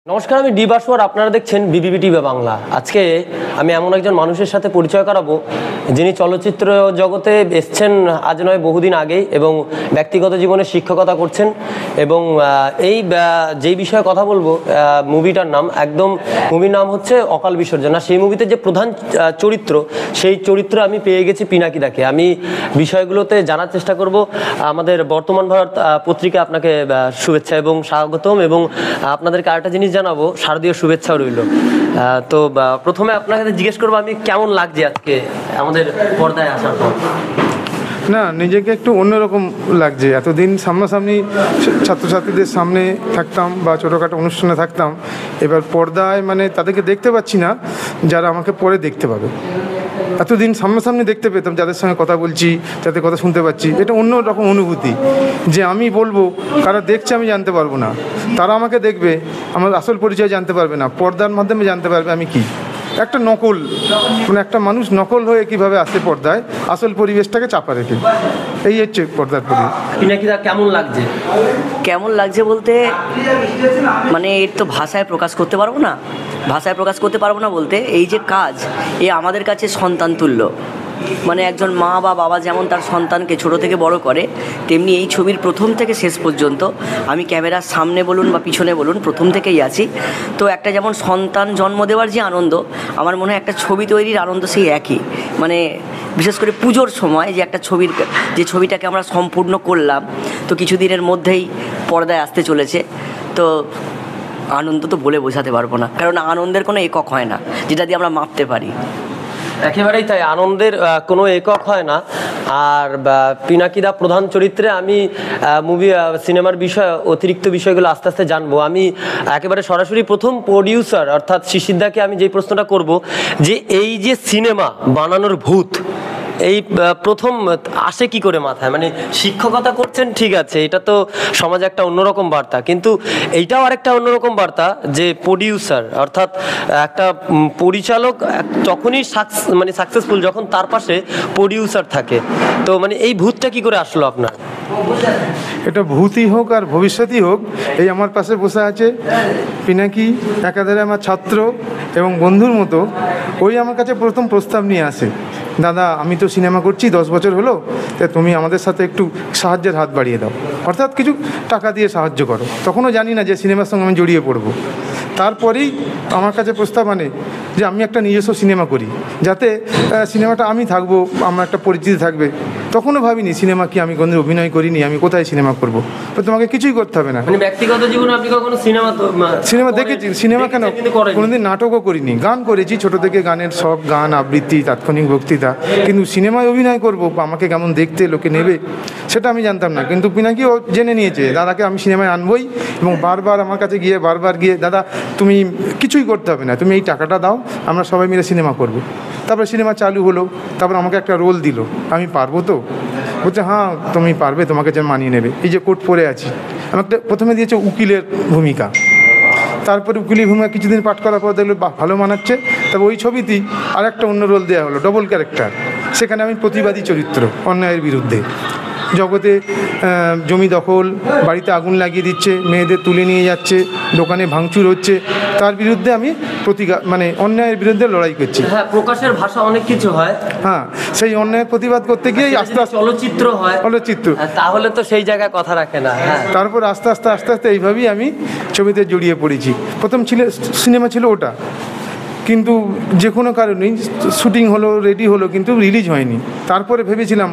নমস্কার, আমি ডি বাসুয়ার। আপনারা দেখছেন বিবিবি টিভি বাংলা। আজকে আমি এমন একজন মানুষের সাথে পরিচয় করাবো যিনি চলচ্চিত্র জগতে এসছেন আজ নয় বহুদিন আগেই, এবং ব্যক্তিগত জীবনে শিক্ষকতা করছেন। এবং যেই বিষয়ে কথা বলবো, মুভিটার নাম মুভির নাম হচ্ছে অকাল বিসর্জন। আর সেই মুভিতে যে প্রধান চরিত্র, সেই চরিত্র আমি পেয়ে গেছি পিনাকিদাকে। আমি বিষয়গুলোতে জানার চেষ্টা করব। আমাদের বর্তমান ভারত পত্রিকা আপনাকে শুভেচ্ছা এবং স্বাগতম, এবং আপনাদেরকে আরেকটা জিনিস জানাবো, শারদীয় শুভেচ্ছাও রইল। তো প্রথমে আপনাকে জিজ্ঞেস করবো, আমি কেমন লাগছে আজকে আমাদের পর্দায় আসার পর? না, নিজেকে একটু অন্যরকম লাগছে। এতদিন সামনাসামনি ছাত্রছাত্রীদের সামনে থাকতাম বা ছোটোখাটো অনুষ্ঠানে থাকতাম, এবার পর্দায় মানে তাদেরকে দেখতে পাচ্ছি না যারা আমাকে পরে দেখতে পাবে। এতদিন সামনাসামনি দেখতে পেতাম, যাদের সঙ্গে কথা বলছি, যাদের কথা শুনতে পাচ্ছি, এটা অন্য রকম অনুভূতি। যে আমি বলবো, কারা দেখছে আমি জানতে পারবো না, তারা আমাকে দেখবে, আমার আসল পরিচয় জানতে পারবে না, পর্দার মাধ্যমে জানতে পারবে আমি কি। একটা নকল, মানে একটা মানুষ নকল হয়ে কিভাবে আসে পর্দায় আসল পরিবেশটাকে চাপা রেখে, এই হচ্ছে পর্দার পরিবেশ। পিনাকিদা কেমন লাগছে? কেমন লাগছে বলতে, মানে এর তো ভাষায় প্রকাশ করতে পারবো না। বলতে এই যে কাজ, এ আমাদের কাছে সন্তান তুল্য। মানে একজন মা বা বাবা যেমন তার সন্তানকে ছোট থেকে বড় করে, তেমনি এই ছবির প্রথম থেকে শেষ পর্যন্ত আমি ক্যামেরার সামনে বলুন বা পিছনে বলুন, প্রথম থেকেই আছি। তো একটা যেমন সন্তান জন্ম দেওয়ার যে আনন্দ, আমার মনে হয় একটা ছবি তৈরির আনন্দ সেই একই। মানে বিশেষ করে পুজোর সময় যে ছবিটাকে আমরা সম্পূর্ণ করলাম, তো কিছুদিনের মধ্যেই পর্দায় আসতে চলেছে। তো আনন্দ তো বলে বোঝাতে পারবো না, কারণ আনন্দের কোনো একক হয় না যেটা দিয়ে আমরা মাপতে পারি। একেবারেই তাই, আনন্দের কোনো একক হয় না। আর পিনাকিদা প্রধান চরিত্রে, আমি সিনেমার অতিরিক্ত বিষয়গুলো আস্তে আস্তে জানবো। আমি একেবারে সরাসরি প্রথম প্রডিউসার অর্থাৎ শিশিরদাকে আমি যে প্রশ্নটা করব, যে এই যে সিনেমা বানানোর ভূত, এই প্রথম আসে কি করে মাথায়? মানে শিক্ষকতা করছেন, ঠিক আছে, এটা তো সমাজে একটা অন্যরকম বার্তা, কিন্তু এইটাও আরেকটা অন্যরকম বার্তা যে প্রডিউসার অর্থাৎ একটা পরিচালক তখনই সাকসেসফুল যখন তার পাশে প্রডিউসার থাকে। তো মানে এই ভূতটা কি করে আসলো আপনার? এটা ভূতই হোক আর ভবিষ্যতই হোক, এই আমার পাশে বসে আছে পিনাকি, একাধারে আমার ছাত্র এবং বন্ধুর মতো। ওই আমার কাছে প্রথম প্রস্তাব নিয়ে আসে, দাদা আমি তো সিনেমা করছি 10 বছর হলো, তা তুমি আমাদের সাথে একটু সাহায্যের হাত বাড়িয়ে দাও, অর্থাৎ কিছু টাকা দিয়ে সাহায্য করো। তখনও জানি না যে সিনেমার সঙ্গে আমি জড়িয়ে পড়বো। তারপরেই আমার কাছে প্রস্তাব আনে যে আমি একটা নিজস্ব সিনেমা করি, যাতে সিনেমাটা আমি থাকবো, আমার একটা পরিচিতি থাকবে। তখনও ভাবিনি সিনেমা কি, আমি কোনো অভিনয় করিনি, আমি কোথায় সিনেমা করব। তো তোমাকে কিছুই করতে হবে না। মানে ব্যক্তিগত জীবনে আপনি কখনো সিনেমা দেখেছি? সিনেমা কেন, কোনোদিন নাটকও করিনি, গান করেছি ছোট থেকে, গানের শখ, গান আবৃত্তি, তাৎক্ষণিক বক্তৃতা, কিন্তু সিনেমায় অভিনয় করবো, আমাকে কেমন দেখতে লোকে নেবে সেটা আমি জানতাম না। কিন্তু পিনাকিও জেনে নিয়েছে দাদাকে আমি সিনেমায় আনবই, এবং বারবার আমার কাছে গিয়ে দাদা তুমি কিছুই করতে হবে না, তুমি এই টাকাটা দাও, আমরা সবাই মিলে সিনেমা করব। তারপরে সিনেমা চালু হলো, তারপর আমাকে একটা রোল দিল, আমি পারবো তো? বলছে হ্যাঁ তুমি পারবে, তোমাকে যে মানিয়ে নেবে। এই যে কোট পরে আছি, আমাকে প্রথমে দিয়েছে উকিলের ভূমিকা, তারপরে উকিলের ভূমিকা কিছুদিন পাঠ করার পর দেখলো বাহ ভালো মানাচ্ছে, তবে ওই ছবিতেই আর একটা অন্য রোল দেওয়া হলো, ডবল ক্যারেক্টার। সেখানে আমি প্রতিবাদী চরিত্র, অন্যায়ের বিরুদ্ধে। জগতে জমি দখল, বাড়িতে আগুন লাগিয়ে দিচ্ছে, মেয়েদের তুলে নিয়ে যাচ্ছে, দোকানে ভাঙচুর হচ্ছে, তার বিরুদ্ধে আমি অন্যায়ের বিরুদ্ধে লড়াই করছি। হ্যাঁ, প্রকাশের ভাষা অনেক কিছু হয়। হ্যাঁ, সেই অন্যায়ের প্রতিবাদ করতে গিয়ে আস্তে আস্তে চলচ্চিত্র হয়, তাহলে তো সেই জায়গায় কথা রাখে না। তারপর আস্তে আস্তে এইভাবেই আমি ছবিতে জড়িয়ে পড়েছি। প্রথম সিনেমা ছিল ওটা, কিন্তু যে কোনো কারণেই শুটিং হলো, রেডি হলো, কিন্তু রিলিজ হয়নি। তারপরে ভেবেছিলাম,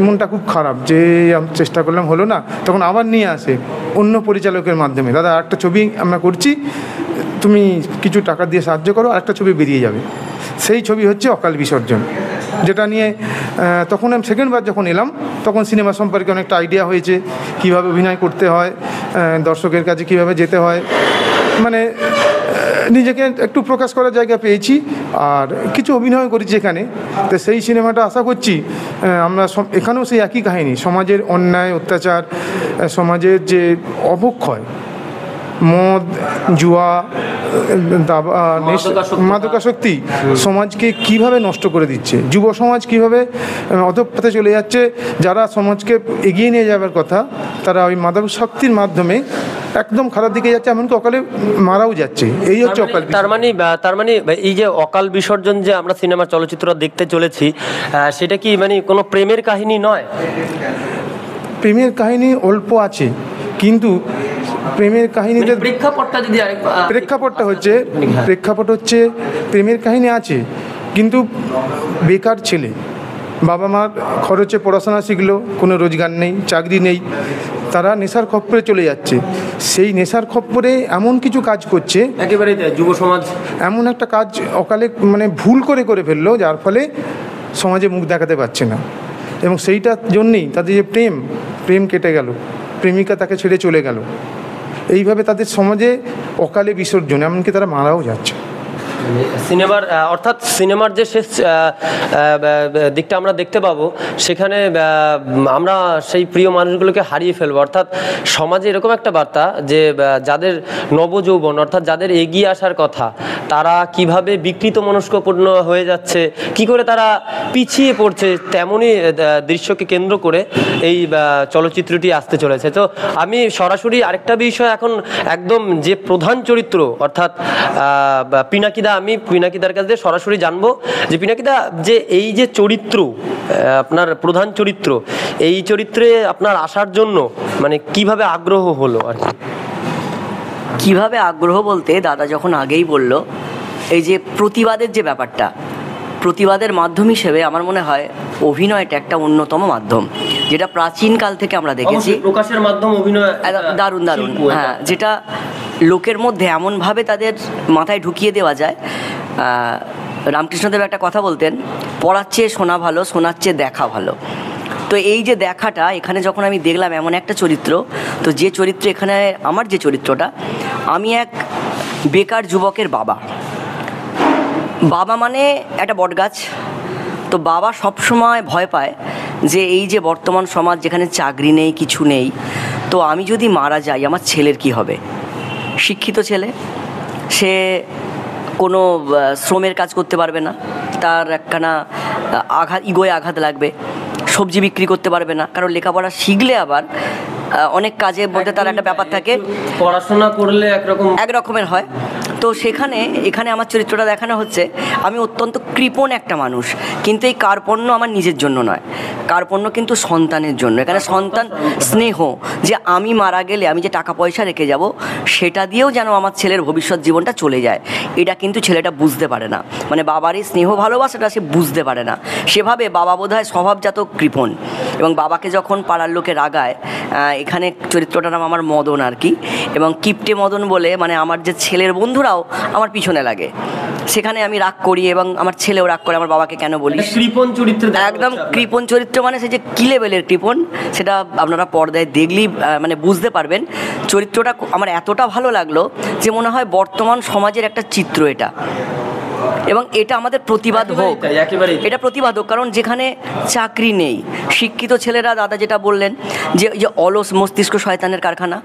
মনটা খুব খারাপ যে আমি চেষ্টা করলাম হলো না, তখন আবার নিয়ে আসে অন্য পরিচালকের মাধ্যমে, দাদা একটা ছবি আমরা করছি, তুমি কিছু টাকা দিয়ে সাহায্য করো, আরেকটা ছবি বেরিয়ে যাবে। সেই ছবি হচ্ছে অকাল বিসর্জন, যেটা নিয়ে তখন আমি সেকেন্ডবার যখন এলাম, তখন সিনেমা সম্পর্কে অনেকটা আইডিয়া হয়েছে, কীভাবে অভিনয় করতে হয়, দর্শকের কাছে কীভাবে যেতে হয়, মানে নিজেকে একটু প্রকাশ করার জায়গা পেয়েছি। আর কিছু অভিনয় করেছি এখানে। তো সেই সিনেমাটা আশা করছি আমরা এখানেও সেই একই কাহিনী, সমাজের অন্যায় অত্যাচার, সমাজের যে অবক্ষয়, মদ, জুয়া, মাদকাসক্তি সমাজকে কিভাবে নষ্ট করে দিচ্ছে, যুব সমাজ কিভাবে অধঃপথে চলে যাচ্ছে। যারা সমাজকে এগিয়ে নিয়ে যাওয়ার কথা তারা ওই মাদকাসক্তির মাধ্যমে একদম খারাপ দিকে যাচ্ছে, এমনকি অকালে মারাও যাচ্ছে। এই হচ্ছে অকাল। তার মানে এই যে অকাল বিসর্জন যে আমরা সিনেমা চলচ্চিত্র দেখতে চলেছি, সেটা কি মানে কোনো প্রেমের কাহিনী নয়? প্রেমের কাহিনী অল্প আছে, কিন্তু প্রেমের কাহিনীতে প্রেক্ষাপটটা হচ্ছে প্রেমের কাহিনী আছে, কিন্তু বেকার ছেলে, বাবা মার খরচে পড়াশোনা শিখলো, কোনো রোজগার নেই, চাকরি নেই, তারা নেশার খপ্পরে চলে যাচ্ছে। সেই নেশার খপ্পরে এমন কিছু কাজ করছে, একেবারেই যুব সমাজ এমন একটা কাজ অকালে মানে ভুল করে ফেললো, যার ফলে সমাজে মুখ দেখাতে পারছে না। এবং সেইটার জন্যেই তাদের যে প্রেম কেটে গেল, প্রেমিকা তাকে ছেড়ে চলে গেল, এইভাবে তাদের সমাজে অকালে বিসর্জন, এমনকি তারা মারাও যাচ্ছে। সিনেমার অর্থাৎ সিনেমার যে শেষ দিকটা আমরা দেখতে পাবো, সেখানে আমরা সেই প্রিয় মানুষগুলোকে হারিয়ে ফেলবো। অর্থাৎ সমাজে এরকম একটা বার্তা যে যাদের নবযৌবন, অর্থাৎ যাদের এগিয়ে আসার কথা, তারা কিভাবে বিকৃত মনস্কপূর্ণ হয়ে যাচ্ছে, কি করে তারা পিছিয়ে পড়ছে, তেমনই দৃশ্যকে কেন্দ্র করে এই চলচ্চিত্রটি আসতে চলেছে। তো আমি সরাসরি আরেকটা বিষয় এখন একদম যে প্রধান চরিত্র অর্থাৎ পিনাকিদা, আমি পিনাকিদার কাছে সরাসরি জানবো যে পিনাকিদা, যে এই যে চরিত্র আপনার প্রধান চরিত্র, এই চরিত্রে আপনার আসার জন্য মানে কিভাবে আগ্রহ হলো আর কি? কিভাবে আগ্রহ বলতে, দাদা যখন আগেই বলল এই যে প্রতিবাদের যে ব্যাপারটা, প্রতিবাদের মাধ্যম হিসেবে আমার মনে হয় অভিনয়টা একটা অন্যতম মাধ্যম, যেটা প্রাচীনকাল থেকে আমরা দেখেছি। প্রকাশের মাধ্যম অভিনয় দারুণ, হ্যাঁ, যেটা লোকের মধ্যে এমনভাবে তাদের মাথায় ঢুকিয়ে দেওয়া যায়। রামকৃষ্ণদেব একটা কথা বলতেন, পড়ার চেয়ে শোনা ভালো, শোনার চেয়ে দেখা ভালো। তো এই যে দেখাটা এখানে যখন আমি দেখলাম এমন একটা চরিত্র, তো যে চরিত্র এখানে আমার যে চরিত্রটা, আমি এক বেকার যুবকের বাবা মানে একটা বটগাছ। তো বাবা সবসময় ভয় পায় যে এই যে বর্তমান সমাজ যেখানে চাকরি নেই, কিছু নেই, তো আমি যদি মারা যাই আমার ছেলের কি হবে? শিক্ষিত ছেলে, সে কোনো শ্রমের কাজ করতে পারবে না, তার একখানা ইগোয় আঘাত লাগবে, সবজি বিক্রি করতে পারবে না, কারণ লেখাপড়া শিখলে আবার অনেক কাজের মধ্যে তার একটা ব্যাপার থাকে, পড়াশোনা করলে একরকমের হয়। তো এখানে আমার চরিত্রটা দেখানো হচ্ছে, আমি অত্যন্ত কৃপণ একটা মানুষ, কিন্তু এই কার্পণ্য আমার নিজের জন্য নয়, কার্পণ্য কিন্তু সন্তানের জন্য। এখানে সন্তান স্নেহ, যে আমি মারা গেলে আমি যে টাকা পয়সা রেখে যাব, সেটা দিয়েও যেন আমার ছেলের ভবিষ্যৎ জীবনটা চলে যায়, এটা কিন্তু ছেলেটা বুঝতে পারে না। মানে বাবার এই স্নেহ ভালোবাসাটা সে বুঝতে পারে না, সেভাবে বাবা বোধহয় স্বভাবজাত কৃপণ। এবং বাবাকে যখন পাড়ার লোকে রাগায়, এখানে চরিত্রটার নাম আমার মদন আর কি, এবং কিপটে মদন বলে, মানে আমার যে ছেলের বন্ধুরাও আমার পিছনে লাগে, সেখানে আমি রাগ করি এবং আমার ছেলেও রাগ করে, আমার বাবাকে কেন বলিস। কৃপণ চরিত্র, একদম কৃপণ চরিত্র, মানে সে যে কী লেভেলের কৃপণ সেটা আপনারা পর্দায় দেখলেই মানে বুঝতে পারবেন। চরিত্রটা আমার এতটা ভালো লাগলো যে মনে হয় বর্তমান সমাজের একটা চিত্র এটা, এবং এটা আমাদের প্রতিবাদ হোক, এটা প্রতিবাদ হোক। কারণ যেখানে চাকরি নেই, শিক্ষিত ছেলেরা, দাদা যেটা বললেন যে অলস মস্তিষ্ক শয়তানের কারখানা,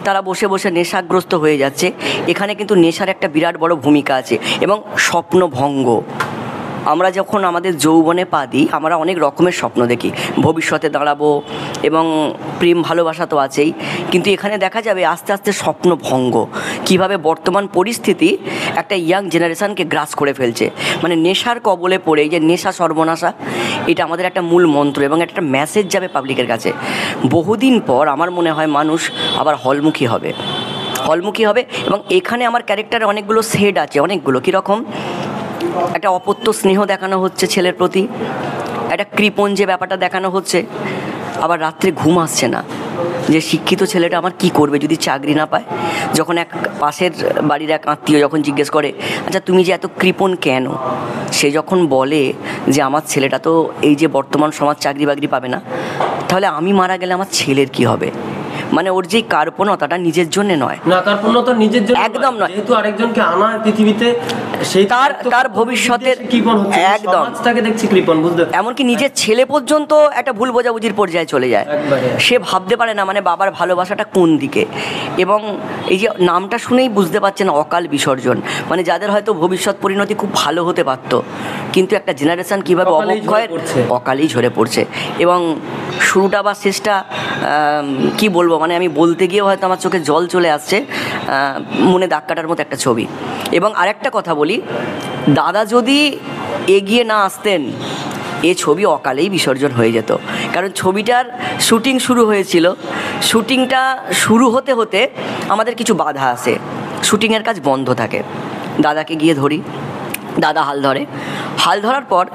তারা বসে বসে নেশাগ্রস্ত হয়ে যাচ্ছে। এখানে কিন্তু নেশার একটা বিরাট বড় ভূমিকা আছে, এবং স্বপ্নভঙ্গ। আমরা যখন আমাদের যৌবনে পা দিই, আমরা অনেক রকমের স্বপ্ন দেখি, ভবিষ্যতে দাঁড়াবো, এবং প্রেম ভালোবাসা তো আছেই, কিন্তু এখানে দেখা যাবে আস্তে আস্তে স্বপ্নভঙ্গ, কিভাবে বর্তমান পরিস্থিতি একটা ইয়াং জেনারেশানকে গ্রাস করে ফেলছে। মানে নেশার কবলে পড়ে, এই যে নেশা সর্বনাশা, এটা আমাদের একটা মূল মন্ত্র, এবং একটা মেসেজ যাবে পাবলিকের কাছে। বহুদিন পর আমার মনে হয় মানুষ আবার হলমুখী হবে, এবং এখানে আমার ক্যারেক্টারে অনেকগুলো শেড আছে, অনেকগুলো। কীরকম? একটা অপত্য স্নেহ দেখানো হচ্ছে ছেলের প্রতি, একটা কৃপণ যে ব্যাপারটা দেখানো হচ্ছে, আবার রাত্রে ঘুম আসছে না, যে শিক্ষিত ছেলেটা আমার কি করবে যদি চাকরি না পায়। যখন এক পাশের বাড়ির এক আত্মীয় যখন জিজ্ঞেস করে, আচ্ছা তুমি যে এত কৃপণ কেন, সে যখন বলে যে আমার ছেলেটা তো এই যে বর্তমান সমাজ চাকরি বাকরি পাবে না, তাহলে আমি মারা গেলে আমার ছেলের কি হবে। মানে ওর যে কার্পণ্যতাটা নিজের জন্য নয়, না কার্পণ্যতা নিজের জন্য একদম নয়। যেহেতু আরেকজনকে আনা পৃথিবীতে, সেই তার ভবিষ্যতের কৃপণ হচ্ছে, একদম সমাজটাকে দেখছি কৃপণ, বুঝতে এমনকি নিজের ছেলে পর্যন্ত একটা ভুল বোঝাবুঝির পর্যায়ে চলে যায়। একবারে। সে ভাবতে পারে না মানে বাবার ভালোবাসাটা কোন দিকে। এবং এই যে নামটা শুনেই বুঝতে পারছেন অকাল বিসর্জন, মানে যাদের হয়তো ভবিষ্যৎ পরিণতি খুব ভালো হতে পারতো, কিন্তু একটা জেনারেশন কীভাবে অবক্ষয়ের অকালেই ঝরে পড়ছে। এবং শুরুটা বা শেষটা কি বলবো, মানে আমি বলতে গিয়েও হয়তো আমার চোখে জল চলে আসছে, মনে দাগ কাটার মতো একটা ছবি। এবং আরেকটা কথা বলি, দাদা যদি এগিয়ে না আসতেন এ ছবি অকালেই বিসর্জন হয়ে যেত। কারণ ছবিটার শুটিং শুরু হয়েছিল, শুটিংটা শুরু হতে হতে আমাদের কিছু বাধা আসে, শুটিংয়ের কাজ বন্ধ থাকে। দাদাকে গিয়ে ধরি, দাদা হাল ধরার পর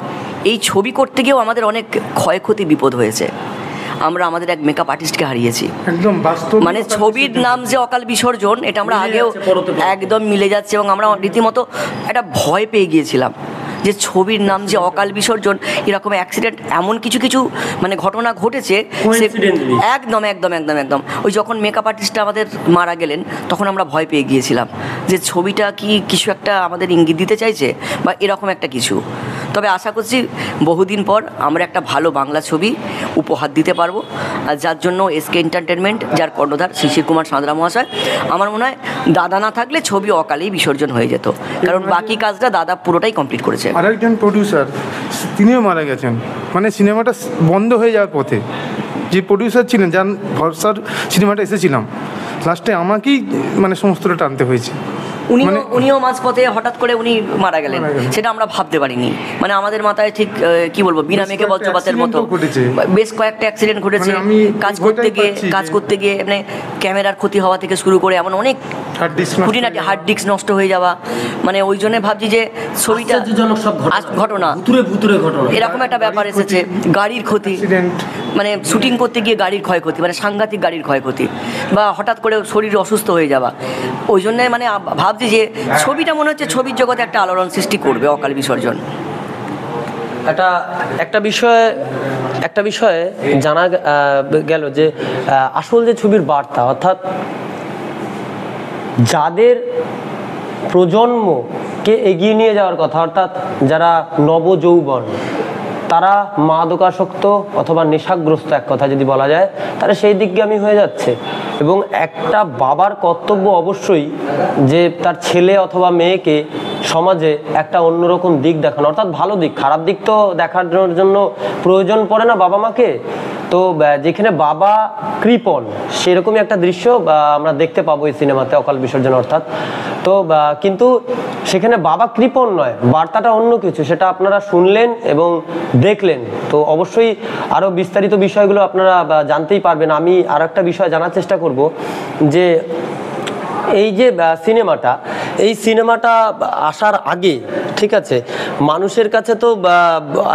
এই ছবি করতে গিয়েও আমাদের অনেক ক্ষয়ক্ষতি বিপদ হয়েছে। আমরা আমাদের এক মেকআপ আর্টিস্টকে হারিয়েছি, একদম বাস্তব, মানে ছবির নাম যে অকাল বিসর্জন এটা আমরা আগেও একদম মিলে যাচ্ছে। এবং আমরা রীতিমতো একটা ভয় পেয়ে গিয়েছিলাম যে ছবির নাম যে অকাল বিসর্জন, এরকম অ্যাক্সিডেন্ট এমন কিছু কিছু মানে ঘটনা ঘটেছে একদম একদম একদম একদম। ওই যখন মেকআপ আর্টিস্টটা আমাদের মারা গেলেন তখন আমরা ভয় পেয়ে গিয়েছিলাম যে ছবিটা কি কিছু একটা আমাদের ইঙ্গিত দিতে চাইছে বা এরকম একটা কিছু। তবে আশা করছি বহুদিন পর আমরা একটা ভালো বাংলা ছবি উপহার দিতে পারবো, আর যার জন্য এসকে এন্টারটেনমেন্ট, যার কর্ণধার শিশির কুমার সাঁতরা মহাশয়, আমার মনে হয় দাদা না থাকলে ছবি অকালেই বিসর্জন হয়ে যেত, কারণ বাকি কাজটা দাদা পুরোটাই কমপ্লিট করেছে। আরেকজন প্রডিউসার তিনিও মারা গেছেন, মানে সিনেমাটা বন্ধ হয়ে যাওয়ার পথে। যে প্রডিউসার ছিলেন, যার ভরসার সিনেমাটা এসেছিলাম, লাস্টে আমাকেই মানে সমস্তটা টানতে হয়েছে। উনিও মাঝপথে হঠাৎ করে উনি মারা গেলেন, সেটা আমরা ভাবতে পারিনি। মানে আমাদের মাথায় ঠিক কি বলবো, বিনা মেঘে বজ্রপাতের মতো বেশ কয়েকটা অ্যাক্সিডেন্ট ঘটেছে। কাজ করতে গিয়ে মানে ক্যামেরার ক্ষতি হওয়া থেকে শুরু করে এমন অনেক খুঁটিনাটি, হার্ড ডিস্ক নষ্ট হয়ে যাওয়া, মানে ওই জন্য ভাবছি যে ছবিটা ঘটনা এরকম একটা ব্যাপার এসেছে। গাড়ির ক্ষতি, মানে শুটিং করতে গিয়ে গাড়ির ক্ষয়ক্ষতি, মানে সাংঘাতিক গাড়ির ক্ষয়ক্ষতি, বা হঠাৎ করে শরীর অসুস্থ হয়ে যাওয়া। ওই জন্যে মানে ভাবছি যে ছবিটা মনে হচ্ছে ছবির জগতে একটা আলোড়ন সৃষ্টি করবে অকাল বিসর্জন। একটা বিষয়ে জানা গেল যে আসল যে ছবির বার্তা, অর্থাৎ যাদের প্রজন্মকে এগিয়ে নিয়ে যাওয়ার কথা, অর্থাৎ যারা নবযৌবন, তারা মাদকাসক্ত অথবা নেশাগ্রস্ত, এক কথা যদি বলা যায়, তারা সেই দিকগামী হয়ে যাচ্ছে। এবং একটা বাবার কর্তব্য অবশ্যই যে তার ছেলে অথবা মেয়েকে সমাজে একটা অন্যরকম দিক দেখানো, অর্থাৎ ভালো দিক। খারাপ দিক তো দেখানোর জন্য প্রয়োজন পড়ে না বাবা মাকে। তো যেখানে বাবা কৃপণ, সেরকমই একটা দৃশ্য আমরা দেখতে পাবো এই সিনেমাতে অকাল বিসর্জন অর্থাৎ। তো কিন্তু সেখানে বাবা কৃপণ নয়, বার্তাটা অন্য কিছু, সেটা আপনারা শুনলেন এবং দেখলেন। তো অবশ্যই আরও বিস্তারিত বিষয়গুলো আপনারা জানতেই পারবেন। আমি আরও একটা বিষয় জানার চেষ্টা করব যে এই যে এই সিনেমাটা আসার আগে, ঠিক আছে, মানুষের কাছে তো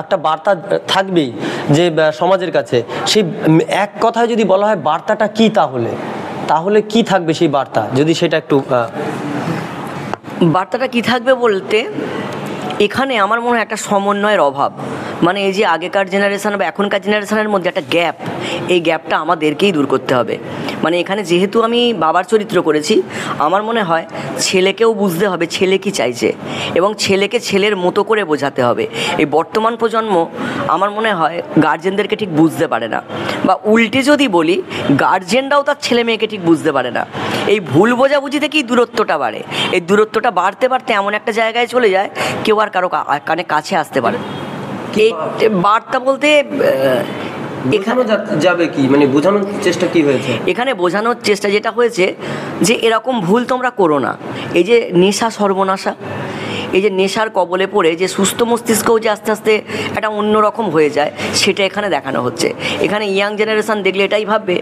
একটা বার্তা থাকবেই যে সমাজের কাছে, সেই এক কথায় যদি বলা হয় বার্তাটা কি, তাহলে কি থাকবে সেই বার্তা, যদি সেটা একটু বার্তাটা কি থাকবে বলতে, এখানে আমার মনে হয় একটা সমন্বয়ের অভাব। মানে এই যে আগেকার জেনারেশন বা এখনকার জেনারেশনের মধ্যে একটা গ্যাপ, এই গ্যাপটা আমাদেরকেই দূর করতে হবে। মানে এখানে যেহেতু আমি বাবার চরিত্র করেছি, আমার মনে হয় ছেলেকেও বুঝতে হবে ছেলে কি চাইছে, এবং ছেলেকে ছেলের মতো করে বোঝাতে হবে। এই বর্তমান প্রজন্ম আমার মনে হয় গার্জেনদেরকে ঠিক বুঝতে পারে না, বা উল্টে যদি বলি গার্জেনরাও তার ছেলে মেয়েকে ঠিক বুঝতে পারে না। এই ভুল বোঝাবুঝি থেকেই দূরত্বটা বাড়ে। এই দূরত্বটা বাড়তে বাড়তে এমন একটা জায়গায় চলে যায় কেউ আর কারো কানে কাছে আসতে পারে। এই বার্তা বলতে এখানে যাবে কি, মানে বোঝানোর চেষ্টা কি হয়েছে, এখানে বোঝানোর চেষ্টা যেটা হয়েছে যে এরকম ভুল তোমরা করো না। এই যে নেশা সর্বনাশা, এই যে নেশার কবলে পড়ে যে সুস্থ মস্তিষ্কও যে আস্তে আস্তে একটা অন্যরকম হয়ে যায়, সেটা এখানে দেখানো হচ্ছে। এখানে ইয়াং জেনারেশান দেখলে এটাই ভাববে,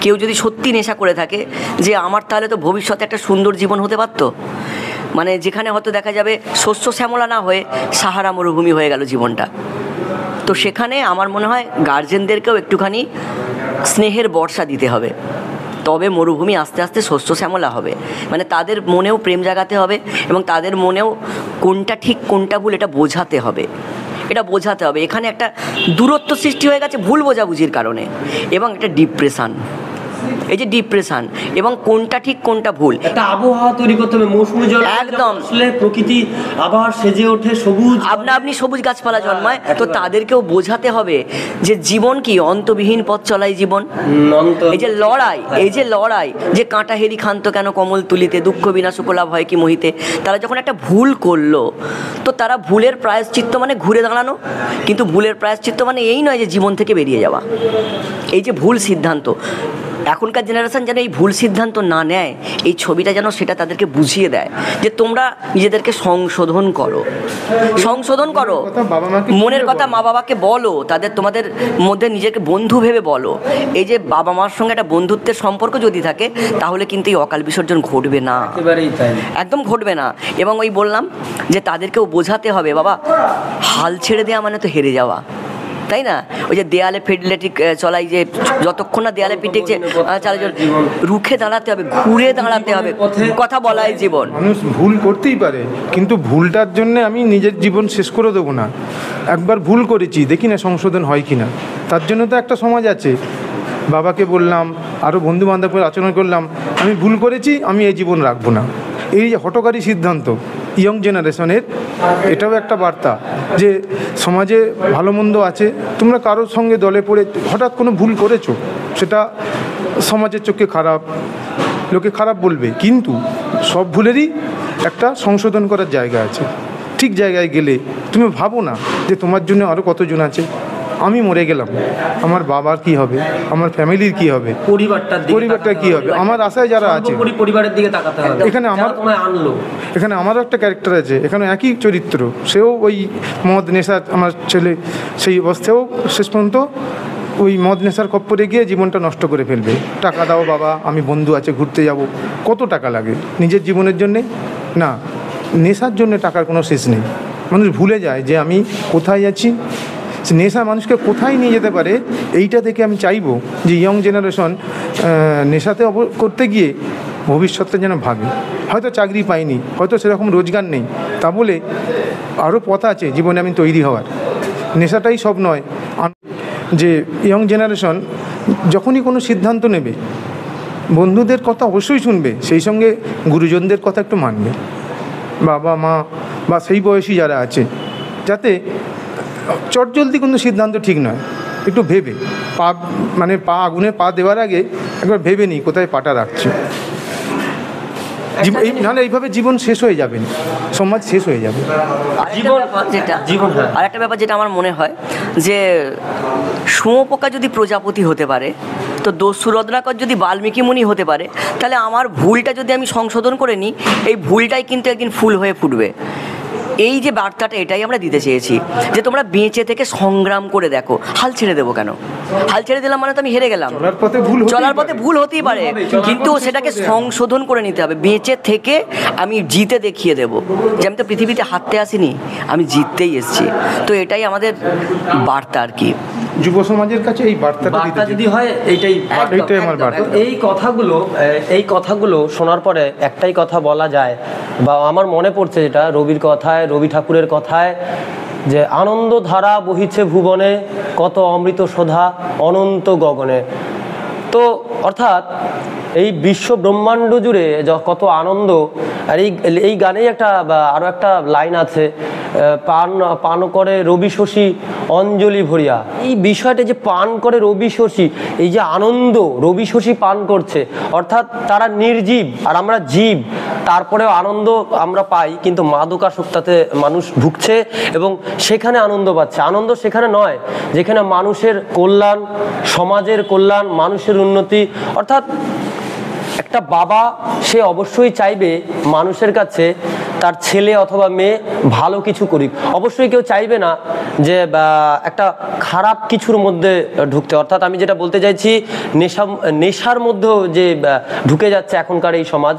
কেউ যদি সত্যি নেশা করে থাকে, যে আমার তাহলে তো ভবিষ্যতে একটা সুন্দর জীবন হতে পারতো। মানে যেখানে হয়তো দেখা যাবে শস্য শ্যামলা না হয়ে সাহারা মরুভূমি হয়ে গেল জীবনটা। তো সেখানে আমার মনে হয় গার্জেনদেরকেও একটুখানি স্নেহের বর্ষা দিতে হবে, তবে মরুভূমি আস্তে আস্তে শস্য শ্যামলা হবে। মানে তাদের মনেও প্রেম জাগাতে হবে, এবং তাদের মনেও কোনটা ঠিক কোনটা ভুল এটা বোঝাতে হবে। এখানে একটা দূরত্ব সৃষ্টি হয়ে গেছে ভুল বোঝাবুঝির কারণে, এবং একটা ডিপ্রেশান। এই যে ডিপ্রেশন, এবং কোনটা ঠিক কোনটা ভুল। একটা আবহাওয়া তৈরি করতে হবে, মৌসুমী জল একদম আসলে প্রকৃতি আবার সেজে ওঠে, সবুজ আপনি সবুজ গাছপালা জন্মায়, তো তাদেরকেও বোঝাতে হবে যে জীবন কি অন্তবিহীন পথ চলাই জীবন। এই যে লড়াই যে কাঁটা হেরি খান্ত কেন কমল তুলিতে, দুঃখ বিনা সুকলাভ হয় কি মোহিতে। তারা যখন একটা ভুল করলো, তো তারা ভুলের প্রায়শ্চিত্ত মানে ঘুরে দাঁড়ানো, কিন্তু ভুলের প্রায়শ্চিত্ত মানে এই নয় যে জীবন থেকে বেরিয়ে যাওয়া। এই যে ভুল সিদ্ধান্ত, এখনকার জেনারেশন যেন এই ভুল সিদ্ধান্ত না নেয়, এই ছবিটা যেন সেটা তাদেরকে বুঝিয়ে দেয় যে তোমরা নিজেদেরকে সংশোধন করো। মনের কথা মা বাবাকে বলো, তোমাদের মধ্যে নিজেকে বন্ধু ভেবে বলো। এই যে বাবা মার সঙ্গে একটা বন্ধুত্বের সম্পর্ক যদি থাকে, তাহলে কিন্তু এই অকাল বিসর্জন ঘটবে না, একদম ঘটবে না। এবং ওই বললাম যে তাদেরকেও বোঝাতে হবে, বাবা হাল ছেড়ে দেওয়া মানে তো হেরে যাওয়া, তাই না? ওই যে দেয়ালে ফেডলেটিক চলাই, যে যতক্ষণ না দেয়ালে পিঠে রুখে দাঁড়াতে হবে, ঘুরে দাঁড়াতে হবে, কথা বলাই জীবন। মানুষ ভুল করতেই পারে, কিন্তু ভুলটার জন্য আমি নিজের জীবন শেষ করে দেবো না। একবার ভুল করেছি, দেখি না সংশোধন হয় কি না। তার জন্য তো একটা সমাজ আছে। বাবাকে বললাম, আরও বন্ধু বান্ধবের আচরণ করলাম, আমি ভুল করেছি, আমি এই জীবন রাখবো না। এই যে হঠকারী সিদ্ধান্ত ইয়ং জেনারেশনের, এটাও একটা বার্তা যে সমাজে ভালো মন্দ আছে, তোমরা কারোর সঙ্গে দলে পড়ে হঠাৎ কোনো ভুল করেছো, সেটা সমাজের চোখে খারাপ, লোকে খারাপ বলবে, কিন্তু সব ভুলেরই একটা সংশোধন করার জায়গা আছে। ঠিক জায়গায় গেলে তুমি ভাবো না যে তোমার জন্য আরও কতজন আছে। আমি মরে গেলাম, আমার বাবার কি হবে, আমার ফ্যামিলির কি হবে, পরিবারটা কি হবে, আমার আশায় যারা আছে, পরিবারের দিকে তাকাতে হবে। এখানে আমারও একটা ক্যারেক্টার আছে, এখানে একই চরিত্র, সেও ওই মদ নেশা, আমার ছেলে সেই অবস্থায়ও শেষ পর্যন্ত ওই মদ নেশার খপ্পরে গিয়ে জীবনটা নষ্ট করে ফেলবে। টাকা দাও বাবা, আমি বন্ধু আছে ঘুরতে যাব। কত টাকা লাগে নিজের জীবনের জন্যে? না, নেশার জন্য টাকার কোনো শেষ নেই। মানুষ ভুলে যায় যে আমি কোথায় আছি। নেশা মানুষকে কোথায় নিয়ে যেতে পারে, এইটা থেকে আমি চাইবো যে ইয়ং জেনারেশন নেশাতে করতে গিয়ে ভবিষ্যৎটা যেন ভাবে। হয়তো চাকরি পাইনি, হয়তো সেরকম রোজগার নেই, তা বলে আরও পথ আছে জীবনে আমি তৈরি হওয়ার। নেশাটাই সব নয়। যে ইয়ং জেনারেশন যখনই কোনো সিদ্ধান্ত নেবে, বন্ধুদের কথা অবশ্যই শুনবে, সেই সঙ্গে গুরুজনদের কথা একটু মানবে, বাবা মা বা সেই বয়সী যারা আছে, যাতে চটজলদি কোনো সিদ্ধান্ত ঠিক নয়। একটু ভেবে পা আগুনে পা দেওয়ার আগে একবার ভেবে নিই কোথায় পাটা রাখছি। নাহলে এইভাবে জীবন শেষ হয়ে যাবে, সমাজ শেষ হয়ে যাবে। আর একটা ব্যাপার যেটা আমার মনে হয়, যে শুঁয়োপোকা যদি প্রজাপতি হতে পারে, তো দস্যু রত্নাকর যদি বাল্মীকি মুনি হতে পারে, তাহলে আমার ভুলটা যদি আমি সংশোধন করে নিই, এই ভুলটাই কিন্তু একদিন ফুল হয়ে ফুটবে। এই যে বার্তাটা, এটাই আমরা দিতে চেয়েছি, যে তোমরা বেঁচে থেকে সংগ্রাম করে দেখো। হাল ছেড়ে দেবো কেন? হাল ছেড়ে দিলাম মানে তো আমি হেরে গেলাম। চলার পথে ভুল হতেই পারে, কিন্তু সেটাকে সংশোধন করে নিতে হবে। বেঁচে থেকে আমি জিতে দেখিয়ে দেবো যে আমি তো পৃথিবীতে হারতে আসিনি, আমি জিততেই এসেছি। তো এটাই আমাদের বার্তা আর কি। যুব সমাজের কাছে এই বার্তা যদি হয়, এইটাই আমার বার্তা। এই কথাগুলো শোনার পরে একটাই কথা বলা যায়, বা আমার মনে পড়ছে যেটা রবি ঠাকুরের কথায়, যে আনন্দ ধারা বহিছে ভুবনে, কত অমৃত শোধা অনন্ত গগনে। তো অর্থাৎ এই বিশ্ব ব্রহ্মাণ্ড জুড়ে কত আনন্দ। আর এই গানেই আরও একটা লাইন আছে, পান করে রবি শশী অঞ্জলি ভরিয়া। এই বিষয়টা যে পান করে রবি শশী, এই যে আনন্দ রবি শশী পান করছে, অর্থাৎ তারা নির্জীব আর আমরা জীব, তারপরেও আনন্দ আমরা পাই, কিন্তু মাদকাসক্তাতে মানুষ ভুগছে এবং সেখানে আনন্দ পাচ্ছে। আনন্দ সেখানে নয় যেখানে মানুষের কল্যাণ, সমাজের কল্যাণ, মানুষের উন্নতি। অর্থাৎ একটা বাবা সে অবশ্যই চাইবে মানুষের কাছে তার ছেলে অথবা মেয়ে ভালো কিছু করুক। অবশ্যই কেউ চাইবে না যে একটা খারাপ কিছুর মধ্যে ঢুকতে। অর্থাৎ আমি যেটা বলতে চাইছি, নেশার মধ্যেও যে ঢুকে যাচ্ছে এখনকার এই সমাজ,